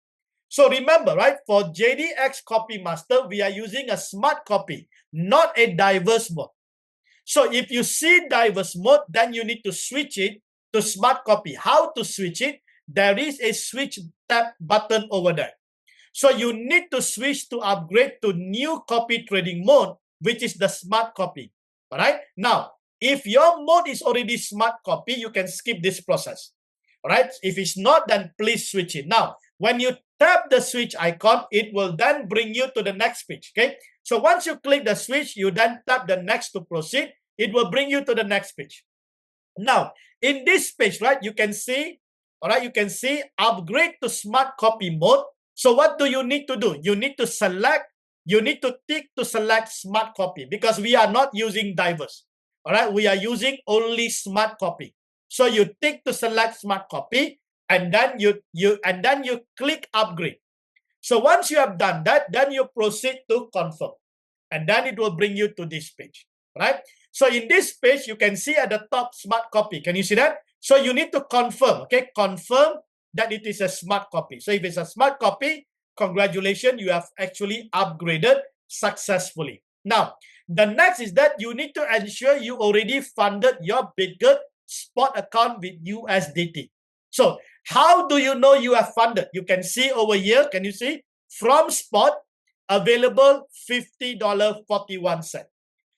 So remember, right, for JDXCopyMaster, we are using a smart copy, not a diverse mode. So if you see diverse mode, then you need to switch it to smart copy. How to switch it? There is a switch tab button over there. So you need to switch to upgrade to new copy trading mode, which is the smart copy. All right. Now, if your mode is already smart copy, you can skip this process. All right. If it's not, then please switch it. Now, when you tap the switch icon, it will then bring you to the next page. Okay. So once you click the switch, you then tap the next to proceed. It will bring you to the next page. Now, in this page, right, you can see, all right, you can see upgrade to smart copy mode. So what do you need to do? You need to tick to select smart copy because we are not using diverse. All right, we are using only smart copy. So you tick to select smart copy and then you click upgrade. So once you have done that, then you proceed to confirm. And then it will bring you to this page. Right? So in this page, you can see at the top smart copy. Can you see that? So you need to confirm, okay? Confirm that it is a smart copy. So if it's a smart copy, congratulations, you have actually upgraded successfully. Now, the next is that you need to ensure you already funded your Bitget spot account with USDT. So how do you know you have funded? You can see over here, can you see? From spot, available $50.41.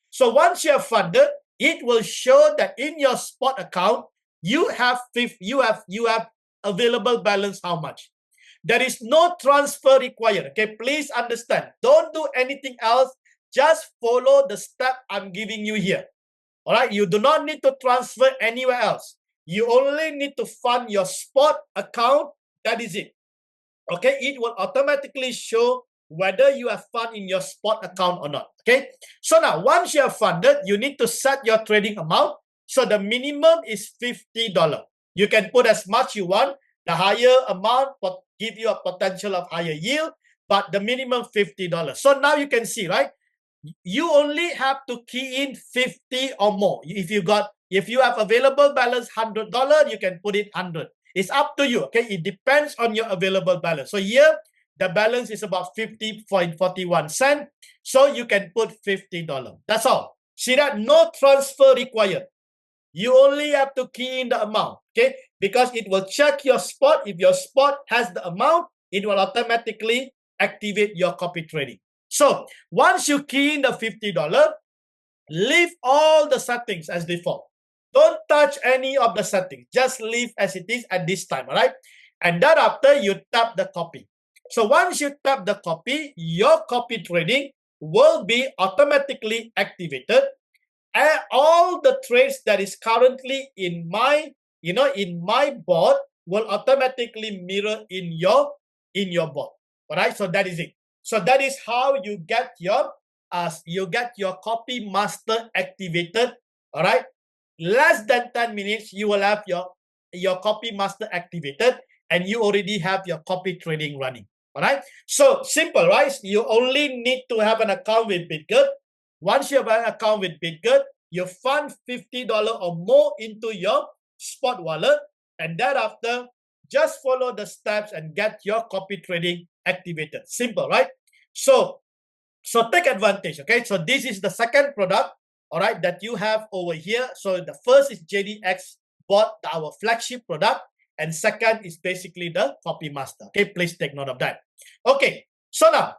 So once you have funded, it will show that in your spot account, you have available balance how much. There is no transfer required. Okay, please understand. Don't do anything else. Just follow the step I'm giving you here. All right, you do not need to transfer anywhere else. You only need to fund your spot account. That is it. Okay, it will automatically show whether you have fund in your spot account or not. Okay, so now once you have funded, you need to set your trading amount. So the minimum is $50. You can put as much you want. The higher amount will give you a potential of higher yield, but the minimum $50. So now you can see, right? You only have to key in 50 or more. If you have available balance $100, you can put it 100. It's up to you. Okay, it depends on your available balance. So here the balance is about 50.41 cents. So you can put $50. That's all. See that? No transfer required. You only have to key in the amount, okay? Because it will check your spot. If your spot has the amount, it will automatically activate your copy trading. So once you key in the $50, leave all the settings as default. Don't touch any of the settings. Just leave as it is at this time, all right? And thereafter, you tap the copy. So once you tap the copy, your copy trading will be automatically activated. And all the trades that is currently in my, in my bot will automatically mirror in your bot. All right, so that is it. So that is how you get your copy master activated. All right, less than 10 minutes, you will have your copy master activated, and you already have your copy trading running. All right, so simple, right? You only need to have an account with BitGet. Once you have an account with BitGet, you fund $50 or more into your spot wallet, and thereafter, just follow the steps and get your copy trading activated. Simple, right? So take advantage, okay? So this is the second product, all right, that you have over here. So the first is JDXBOT, our flagship product, and second is basically the copymaster. Okay, please take note of that. Okay, so now,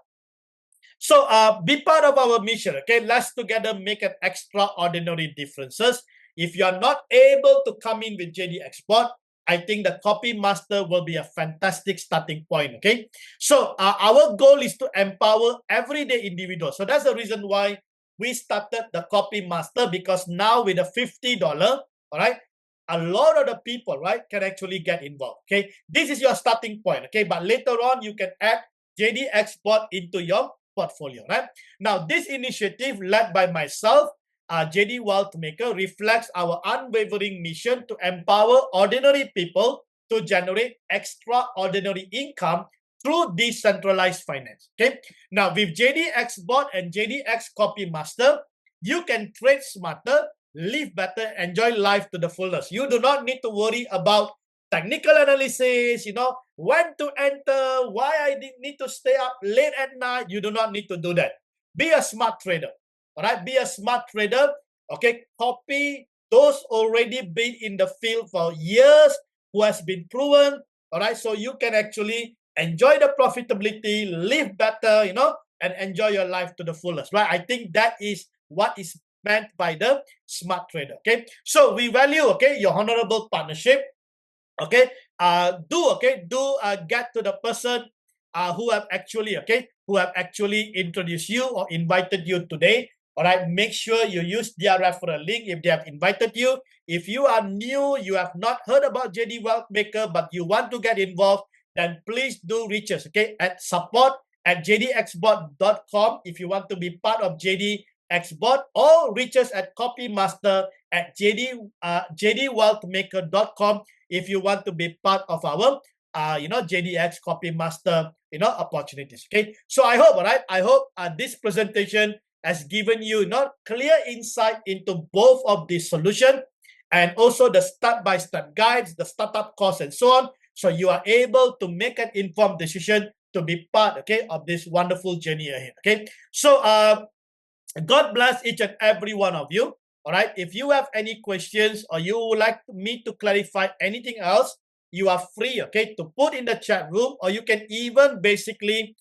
be part of our mission, okay? Let's together make an extraordinary differences. If you are not able to come in with JDXBOT, I think the copymaster will be a fantastic starting point, okay? So our goal is to empower everyday individuals. So that's the reason why we started the copymaster, because now with the $50, all right, a lot of the people, right, can actually get involved, okay? This is your starting point, okay? But later on, you can add JDXBOT into your portfolio, right? Now, this initiative led by myself, JDWEALTHMAKER, reflects our unwavering mission to empower ordinary people to generate extraordinary income through decentralized finance. Okay. Now, with JDXBOT and JDXCopyMaster, you can trade smarter, live better, enjoy life to the fullest. You do not need to worry about technical analysis, when to enter, why I need to stay up late at night. You do not need to do that. Be a smart trader. All right, be a smart trader. Okay, copy those already been in the field for years, who has been proven. All right, so you can actually enjoy the profitability, live better, and enjoy your life to the fullest, right? I think that is what is meant by the smart trader. Okay, so we value, okay, your honorable partnership. Okay, get to the person who have actually introduced you or invited you today. All right, make sure you use their referral link if they have invited you. If you are new, you have not heard about JD WealthMaker, but you want to get involved, then please do reach us, okay, at support@jdxbot.com if you want to be part of JDXBOT, or reach us at copymaster at jdwealthmaker.com if you want to be part of our JDX CopyMaster opportunities. Okay, so I hope, all right, this presentation has given you clear insight into both of these solutions, and also the step-by-step guides, the startup costs, and so on, so you are able to make an informed decision to be part, okay, of this wonderful journey ahead. Okay, so God bless each and every one of you. All right, if you have any questions or you would like me to clarify anything else, you are free, okay, to put in the chat room, or you can even basically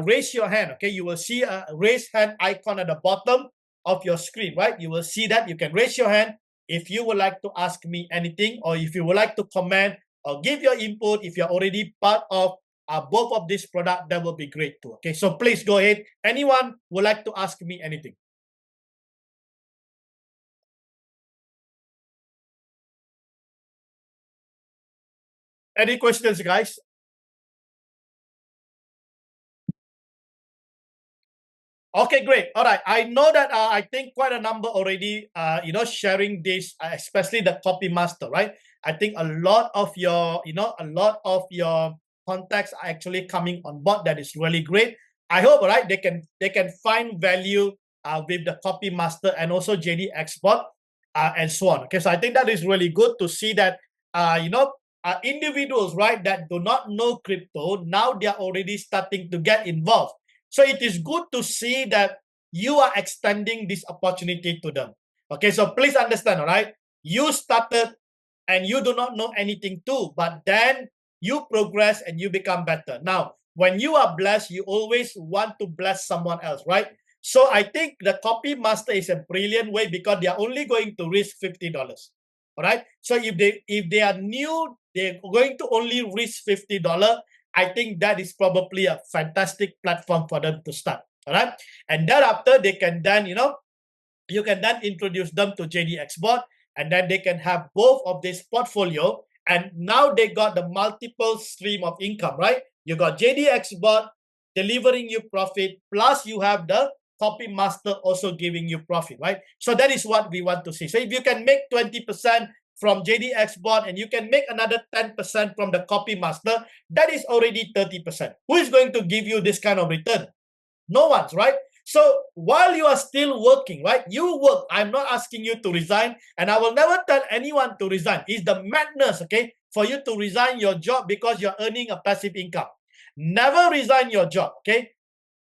raise your hand. Okay, you will see a raise hand icon at the bottom of your screen, right? You will see that. You can raise your hand if you would like to ask me anything, or if you would like to comment or give your input. If you're already part of both of this product, that will be great too. Okay, so please go ahead. Anyone would like to ask me anything? Any questions, guys? Okay, great. All right. I know that I think quite a number already, sharing this, especially the copymaster, right? I think a lot of your contacts are actually coming on board. That is really great. I hope, all right, they can find value with the copymaster and also JDXBOT and so on. Okay, so I think that is really good to see that individuals, right, that do not know crypto, now they are already starting to get involved. So it is good to see that you are extending this opportunity to them. Okay, so please understand, all right? You started and you do not know anything too, but then you progress and you become better. Now, when you are blessed, you always want to bless someone else, right? So I think the copymaster is a brilliant way because they are only going to risk $50. All right. So if they are new, they're going to only risk $50. I think that is probably a fantastic platform for them to start. All right. And thereafter, they can then, you can then introduce them to JDXBOT, and then they can have both of this portfolio. And now they got the multiple stream of income, right? You got JDXBOT delivering you profit, plus you have the copymaster also giving you profit, right? So that is what we want to see. So if you can make 20% from JDXBOT and you can make another 10% from the copymaster, that is already 30%. Who is going to give you this kind of return? No one's, right? So while you are still working, right? You work. I'm not asking you to resign, and I will never tell anyone to resign. It's the madness, okay, for you to resign your job because you're earning a passive income. Never resign your job, okay?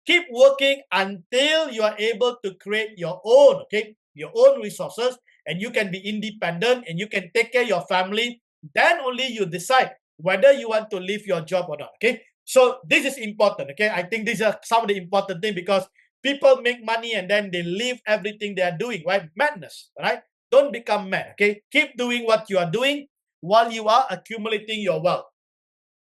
Keep working until you are able to create your own, okay, your own resources, and you can be independent and you can take care of your family. Then only you decide whether you want to leave your job or not, okay? So this is important, okay? I think these are some of the important things because people make money and then they leave everything they are doing, right? Madness, right? Don't become mad, okay? Keep doing what you are doing while you are accumulating your wealth.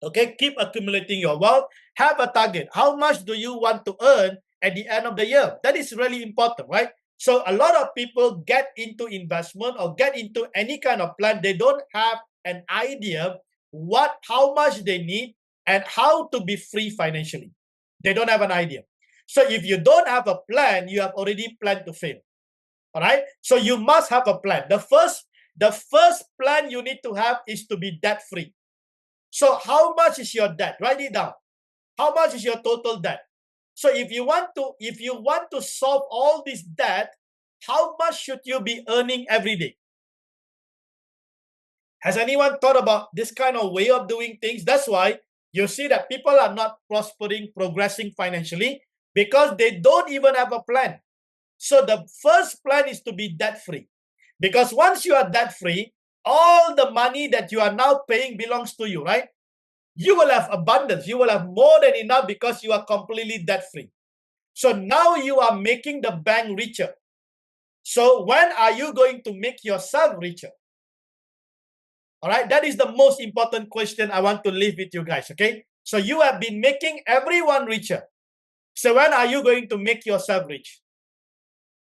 Okay, keep accumulating your wealth. Have a target. How much do you want to earn at the end of the year? That is really important, right? So a lot of people get into investment or get into any kind of plan. They don't have an idea how much they need and how to be free financially. They don't have an idea. So if you don't have a plan, you have already planned to fail. All right. So you must have a plan. The first plan you need to have is to be debt free. So how much is your debt? Write it down. How much is your total debt? So if you want to solve all this debt, how much should you be earning every day? Has anyone thought about this kind of way of doing things? That's why you see that people are not prospering, progressing financially because they don't even have a plan. So the first plan is to be debt free. Because once you are debt free, all the money that you are now paying belongs to you, right? You will have abundance. You will have more than enough because you are completely debt free. So now you are making the bank richer. So when are you going to make yourself richer? All right, that is the most important question I want to leave with you guys, okay? So you have been making everyone richer. So when are you going to make yourself rich?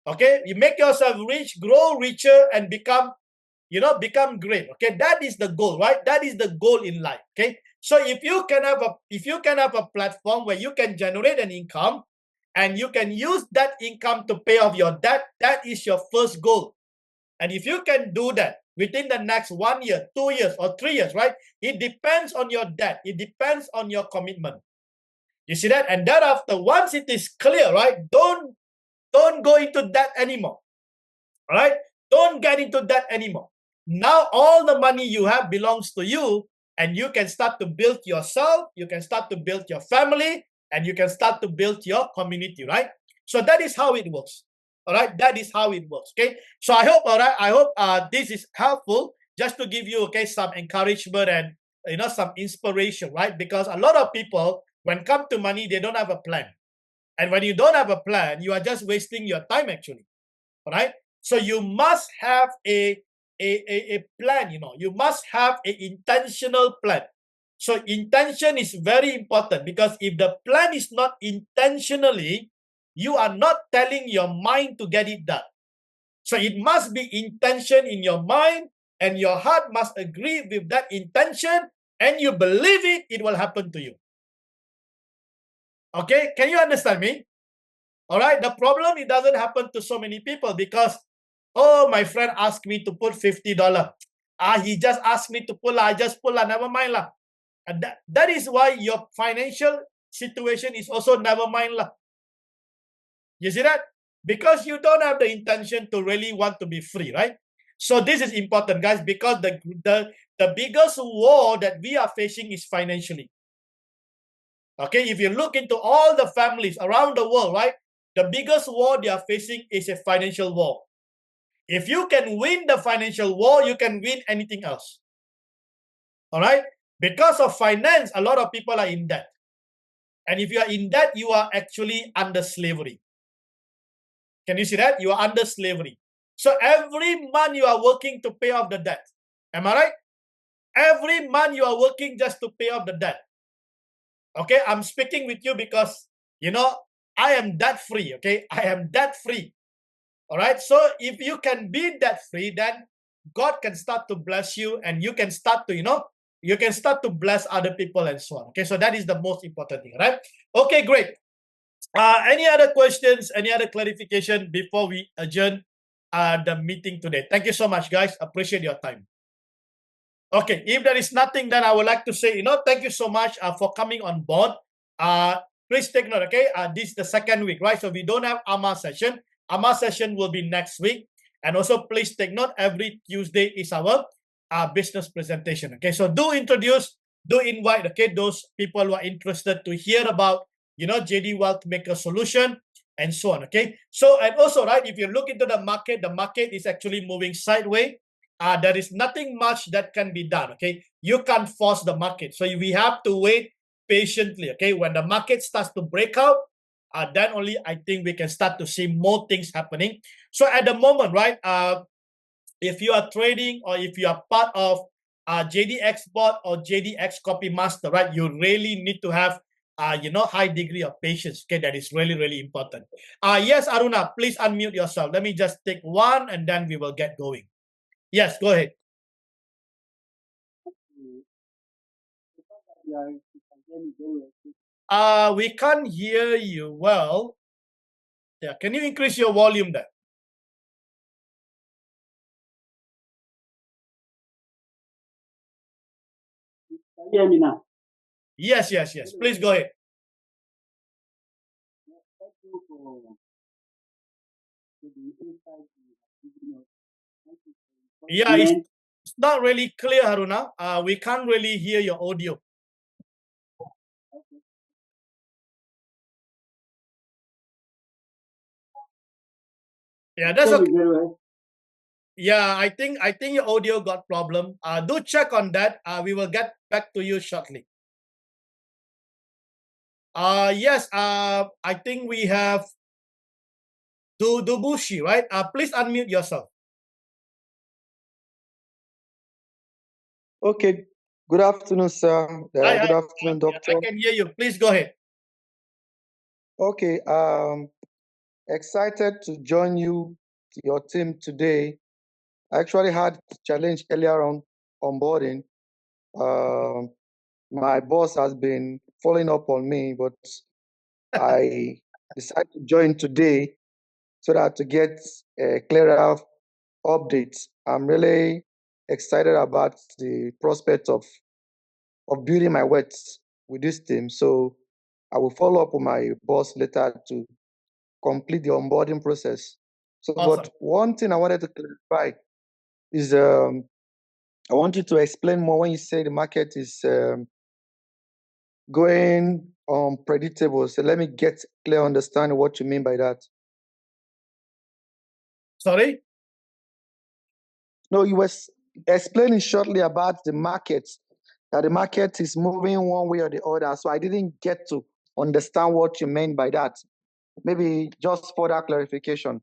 Okay, you make yourself rich, grow richer, and become great. Okay, that is the goal, right? That is the goal in life. Okay, so if you can have a platform where you can generate an income and you can use that income to pay off your debt, that is your first goal. And if you can do that within the next 1 year, 2 years, or 3 years, right? It depends on your debt. It depends on your commitment. You see that? And thereafter, once it is clear, right? Don't go into debt anymore. All right? Don't get into debt anymore. Now all the money you have belongs to you, and you can start to build yourself, you can start to build your family, and you can start to build your community, right? So that is how it works. All right, that is how it works. Okay, so I hope, all right, I hope this is helpful just to give you, okay, some encouragement and some inspiration, right? Because a lot of people, when come to money, they don't have a plan, and when you don't have a plan, you are just wasting your time actually. All right, so you must have a plan. You must have an intentional plan. So intention is very important, because if the plan is not intentionally, you are not telling your mind to get it done. So it must be intention in your mind, and your heart must agree with that intention, and you believe it, it will happen to you. Okay, can you understand me? All right, the problem, it doesn't happen to so many people because, oh, my friend asked me to put $50. He just asked me to pull, I just pull, never mind lah. And that is why your financial situation is also never mind lah. You see that? Because you don't have the intention to really want to be free, right? So this is important, guys, because the biggest war that we are facing is financially. Okay, if you look into all the families around the world, right? the biggest war they are facing is a financial war. If you can win the financial war, you can win anything else. All right? Because of finance, a lot of people are in debt. And if you are in debt, you are actually under slavery. Can you see that? You are under slavery. So every month you are working to pay off the debt. Am I right? Every month you are working just to pay off the debt. Okay, I'm speaking with you because, you know, I am debt free. Okay, I am debt free. All right. So if you can be debt free, then God can start to bless you, and you can start to, you can start to bless other people and so on. Okay, so that is the most important thing, right? Okay, great. Any other questions, any other clarification before we adjourn the meeting today? Thank you so much, guys. Appreciate your time. Okay, if there is nothing, then I would like to say, thank you so much for coming on board. Please take note, okay? This is the second week, right? So we don't have AMA session. AMA session will be next week. And also, please take note, every Tuesday is our business presentation, okay? So do invite, okay, those people who are interested to hear about, JD WealthMaker solution and so on, okay? So, and also, right, if you look into the market is actually moving sideways. There is nothing much that can be done, okay? You can't force the market. So we have to wait patiently, okay? When the market starts to break out, then only I think we can start to see more things happening. So at the moment, right, if you are trading or if you are part of JDXBOT or JDXCopyMaster, right, you really need to have, high degree of patience, okay? That is really, really important. Yes, Aruna, please unmute yourself. Let me just take one and then we will get going. Yes, go ahead. We can't hear you well. Yeah, can you increase your volume there? Can you hear me now? Yes. Please go ahead. Yeah, it's not really clear, Haruna. We can't really hear your audio. Yeah, that's okay. Yeah, I think your audio got problem. Do check on that. We will get back to you shortly. Yes. I think we have Dubushi, right? Please unmute yourself. Okay. Good afternoon, sir. Good afternoon, doctor. I can hear you. Please go ahead. Okay. Excited to join your team today. I actually had a challenge earlier on onboarding. My boss has been following up on me, but I decided to join today so that to get a clearer update. I'm really excited about the prospect of building my words with this team. So I will follow up with my boss later to complete the onboarding process. So, awesome. But one thing I wanted to clarify is I want you to explain more when you say the market is going unpredictable. So let me get clear understanding what you mean by that. Sorry? No, you were explaining shortly about the market, that the market is moving one way or the other. So I didn't get to understand what you meant by that. Maybe just further clarification.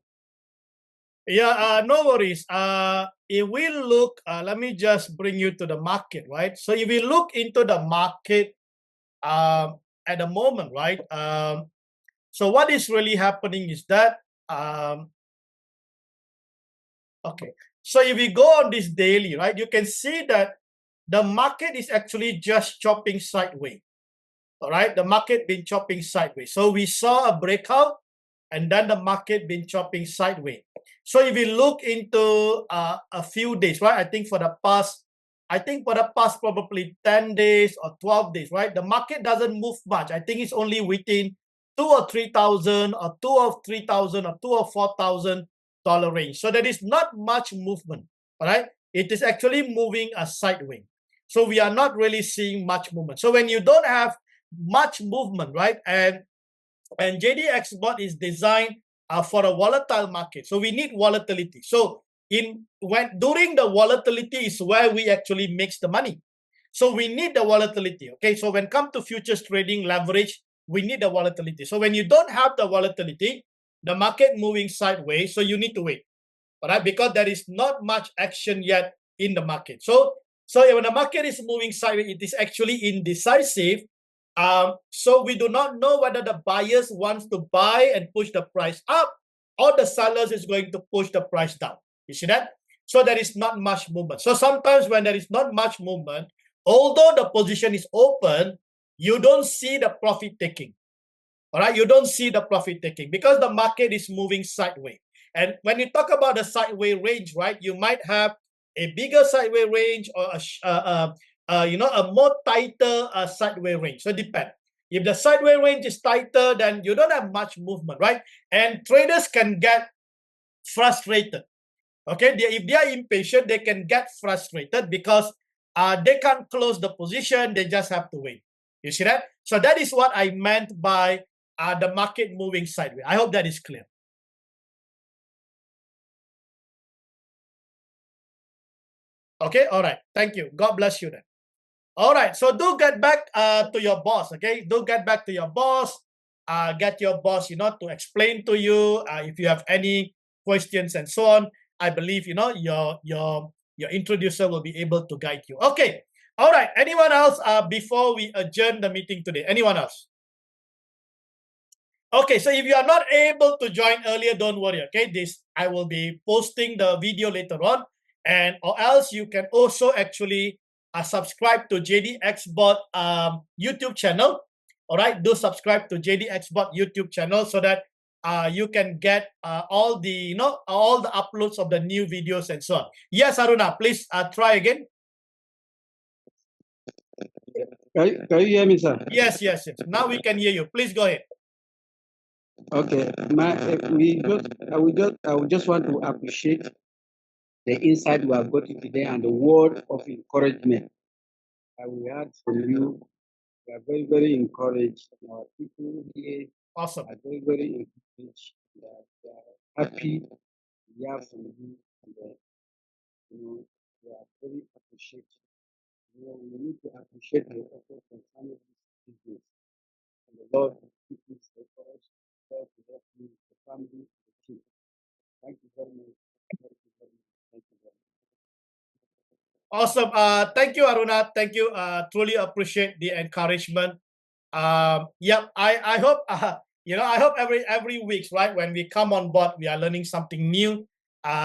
Yeah, no worries. If we look, let me just bring you to the market, right? So if we look into the market at the moment, right? So what is really happening is that, okay. So if we go on this daily, right, you can see that the market is actually just chopping sideways. All right, the market been chopping sideways. So we saw a breakout, and then the market been chopping sideways. So if we look into a few days, right, I think for the past probably 10 days or 12 days, right, the market doesn't move much. I think it's only within 2 or 3,000 or 2 or 3,000 or 2 or 4,000 dollar range. So there is not much movement. All right, it is actually moving sideways. So we are not really seeing much movement. So when you don't have much movement, right, and And JDXBOT is designed for a volatile market. So we need volatility. So during the volatility is where we actually makes the money. So we need the volatility. Okay. So when it comes to futures trading leverage, we need the volatility. So when you don't have the volatility, the market moving sideways, so you need to wait. All right, because there is not much action yet in the market. So when the market is moving sideways, it is actually indecisive. So we do not know whether the buyers wants to buy and push the price up, or the sellers is going to push the price down. You see that? So there is not much movement. So sometimes when there is not much movement, although the position is open, you don't see the profit taking. All right, you don't see the profit taking because the market is moving sideways. And when you talk about the sideways range, right, you might have a bigger sideways range or a more tighter sideways range. So it depends. If the sideways range is tighter, then you don't have much movement, right? And traders can get frustrated. Okay, if they are impatient, they can get frustrated because they can't close the position. They just have to wait. You see that? So that is what I meant by the market moving sideways. I hope that is clear. Okay, all right. Thank you. God bless you then. All right, so do get back to your boss, okay? Do get back to your boss. Get your boss, to explain to you if you have any questions and so on. I believe, your introducer will be able to guide you. Okay, all right. Anyone else before we adjourn the meeting today? Anyone else? Okay, so if you are not able to join earlier, don't worry, okay? I will be posting the video later on, or else you can also actually subscribe to JDXBOT YouTube channel. All right, do subscribe to JDXBOT YouTube channel so that you can get all the uploads of the new videos and so on. Yes, Aruna, please try again. Can you hear me, sir? Yes. Now we can hear you. Please go ahead. Okay. I would just want to appreciate the insight we have got today and the word of encouragement that we had from you. We are very, very encouraged. Our people here Awesome. are very, very encouraged. They are happy to hear from you. And, we are very appreciative. We need to appreciate the effort concerning this business. And the Lord will keep you for us. God will help you, the family, the team. Thank you very much. Thank you very much. Thank you very much. Awesome. Thank you, Aruna. Thank you. Truly appreciate the encouragement. I hope I hope every week, right, when we come on board, we are learning something new.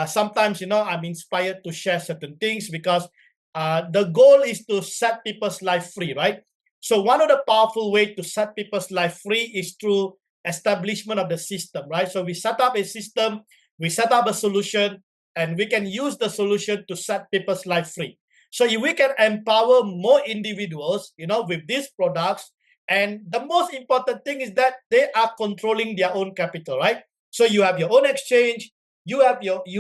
Sometimes I'm inspired to share certain things because the goal is to set people's life free, right? So one of the powerful ways to set people's life free is through establishment of the system, right? So we set up a system, we set up a solution, and we can use the solution to set people's life free. So if we can empower more individuals, with these products, and the most important thing is that they are controlling their own capital, right? So you have your own exchange, you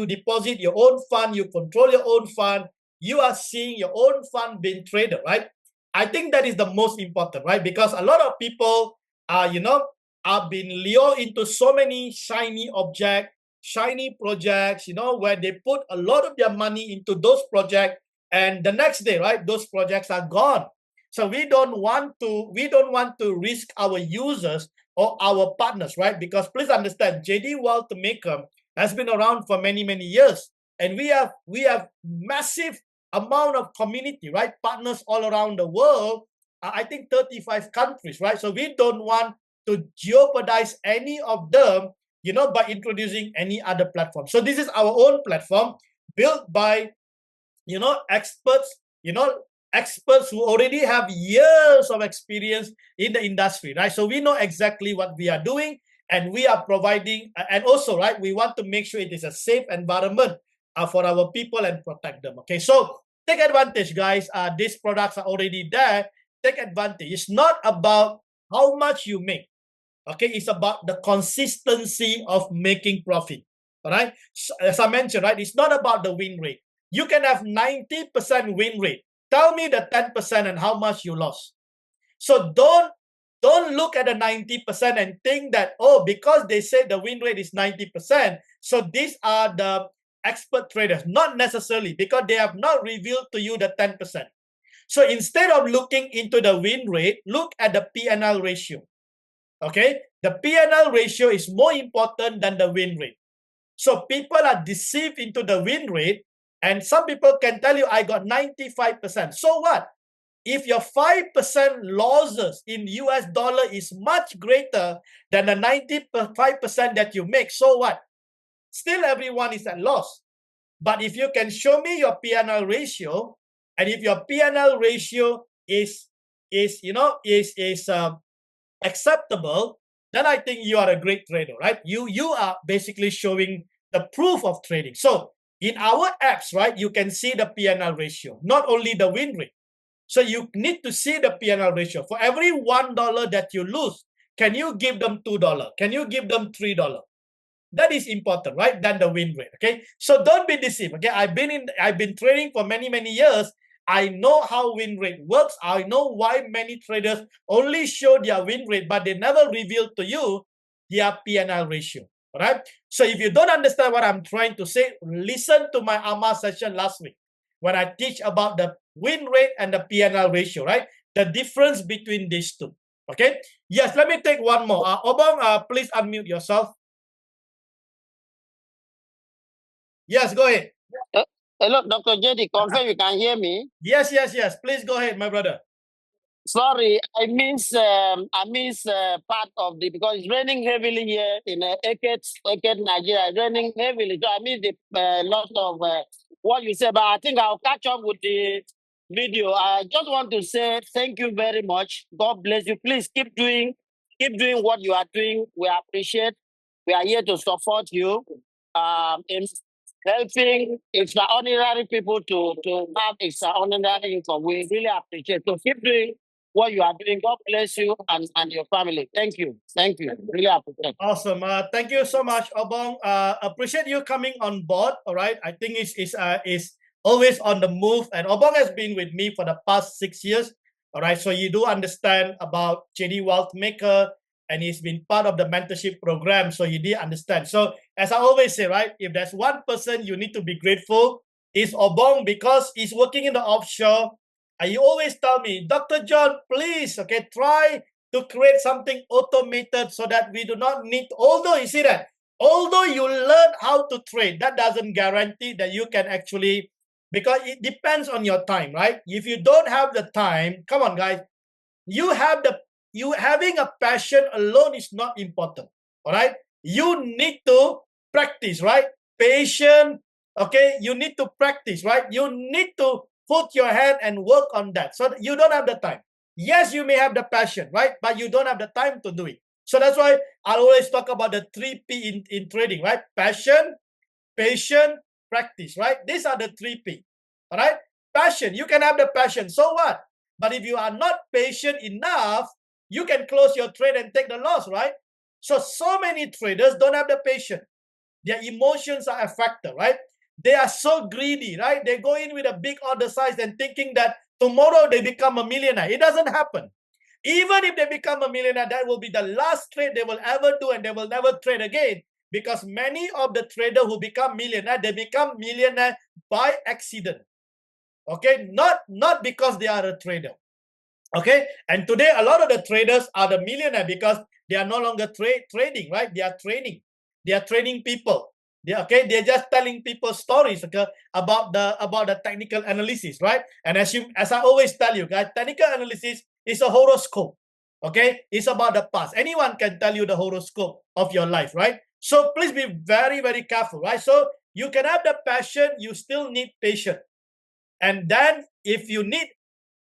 deposit your own fund, you control your own fund, you are seeing your own fund being traded, right? I think that is the most important, right? Because a lot of people are being lured into so many shiny objects, shiny projects, where they put a lot of their money into those projects, and the next day, right, those projects are gone. So we don't want to risk our users or our partners, right? Because please understand, JDWEALTHMAKER has been around for many, many years, and we have massive amount of community, right? Partners all around the world. I think 35 countries, right? So we don't want to jeopardize any of them, by introducing any other platform. So this is our own platform built by, experts who already have years of experience in the industry, right? So we know exactly what we are doing, and we are providing, and also, right, we want to make sure it is a safe environment for our people and protect them. Okay, so take advantage, guys. These products are already there. Take advantage. It's not about how much you make. Okay, it's about the consistency of making profit. All right. So, as I mentioned, right, it's not about the win rate. You can have 90% win rate. Tell me the 10% and how much you lost. So don't Don't look at the 90% and think that, oh, because they say the win rate is 90%, so these are the expert traders. Not necessarily, because they have not revealed to you the 10%. So instead of looking into the win rate, look at the P&L ratio. Okay, the P&L ratio is more important than the win rate. So people are deceived into the win rate, and some people can tell you, I got 95%. So what? If your 5% losses in US dollar is much greater than the 95% that you make, so what? Still everyone is at loss. But if you can show me your P&L ratio, and if your P&L ratio is acceptable, then I think you are a great trader, right? You are basically showing the proof of trading. So in our apps, right, you can see the P&L ratio, not only the win rate. So you need to see the P&L ratio. For every $1 that you lose, can you give them $2? Can you give them $3? That is important, right? Than the win rate. Okay. So don't be deceived. Okay. I've been trading for many years. I know how win rate works. I know why many traders only show their win rate, but they never reveal to you their P&L ratio. All right. So if you don't understand what I'm trying to say, listen to my AMA session last week when I teach about the win rate and the P&L ratio, right? The difference between these two. Okay. Yes. Let me take one more. Obong, please unmute yourself. Yes, go ahead. Hello, Dr. JD. Confirm you can hear me? Yes. Please go ahead, my brother. Sorry, I miss part of the, because it's raining heavily here in Eket, Nigeria. It's raining heavily, so I miss the lot of what you said. But I think I'll catch up with the video. I just want to say thank you very much. God bless you. Please keep doing what you are doing. We appreciate. We are here to support you. In helping extraordinary people to have extraordinary income. We really appreciate. So keep doing what you are doing. God bless you and your family. Thank you. Really appreciate. Awesome. Thank you so much, Obong. Appreciate you coming on board. All right. I think it's always on the move, and Obong has been with me for the past 6 years. All right. So you do understand about JDWEALTHMAKER, and he's been part of the mentorship program. So you did understand. So as I always say, right, if there's one person you need to be grateful, is Obong, because he's working in the offshore. And you always tell me, Dr. John, please, okay, try to create something automated so that we do not need, although you see that, although you learn how to trade, that doesn't guarantee that you can actually, because it depends on your time, right? If you don't have the time, come on, guys, you having a passion alone is not important. All right. You need to practice, right? Patient. Okay. You need to practice, right? You need to put your hand and work on that. So you don't have the time. Yes, you may have the passion, right? But you don't have the time to do it. So that's why I always talk about the 3P in trading, right? Passion, patient, practice, right? These are the 3P. All right. Passion. You can have the passion. So what? But if you are not patient enough, you can close your trade and take the loss, right? So many traders don't have the patience. Their emotions are a factor, right? They are so greedy, right? They go in with a big order size and thinking that tomorrow they become a millionaire. It doesn't happen. Even if they become a millionaire, that will be the last trade they will ever do, and they will never trade again. Because many of the traders who become millionaire, they become millionaire by accident. Okay, not because they are a trader. Okay, and today a lot of the traders are the millionaire because they are no longer trading, right? They are training. They are training people. They're just telling people stories, okay, about the technical analysis, right? And as I always tell you guys, technical analysis is a horoscope. Okay, it's about the past. Anyone can tell you the horoscope of your life, right? So please be very, very careful, right? So you can have the passion, you still need patience. And then if you need,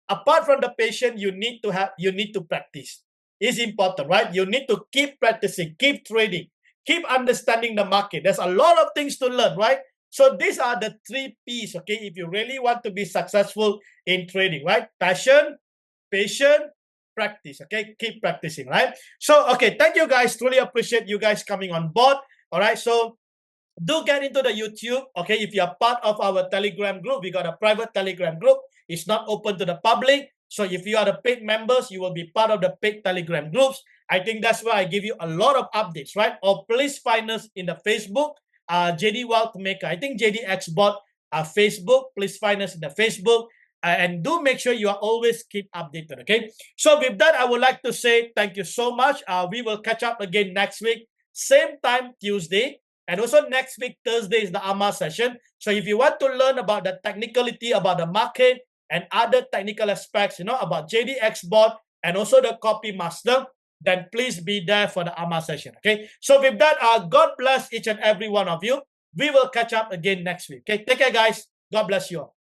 apart from the patient, you need to practice. It's important, right? You need to keep practicing, keep trading, keep understanding the market. There's a lot of things to learn, right? So these are the 3 P's, okay? If you really want to be successful in trading, right? Passion, patient, practice, okay? Keep practicing, right? So, okay, thank you guys. Truly appreciate you guys coming on board. All right, so do get into the YouTube, okay? If you are part of our Telegram group, we got a private Telegram group. It's not open to the public. So if you are the paid members, you will be part of the paid Telegram groups. I think that's why I give you a lot of updates, right? Or please find us in the Facebook, JDWEALTHMAKER. I think JDXBOT, Facebook. Please find us in the Facebook. And do make sure you are always keep updated, okay? So with that, I would like to say thank you so much. We will catch up again next week, same time, Tuesday. And also next week, Thursday is the AMA session. So if you want to learn about the technicality about the market and other technical aspects, about JDXBOT and also the copymaster, then please be there for the AMA session, okay? So with that, God bless each and every one of you. We will catch up again next week, okay? Take care, guys. God bless you all.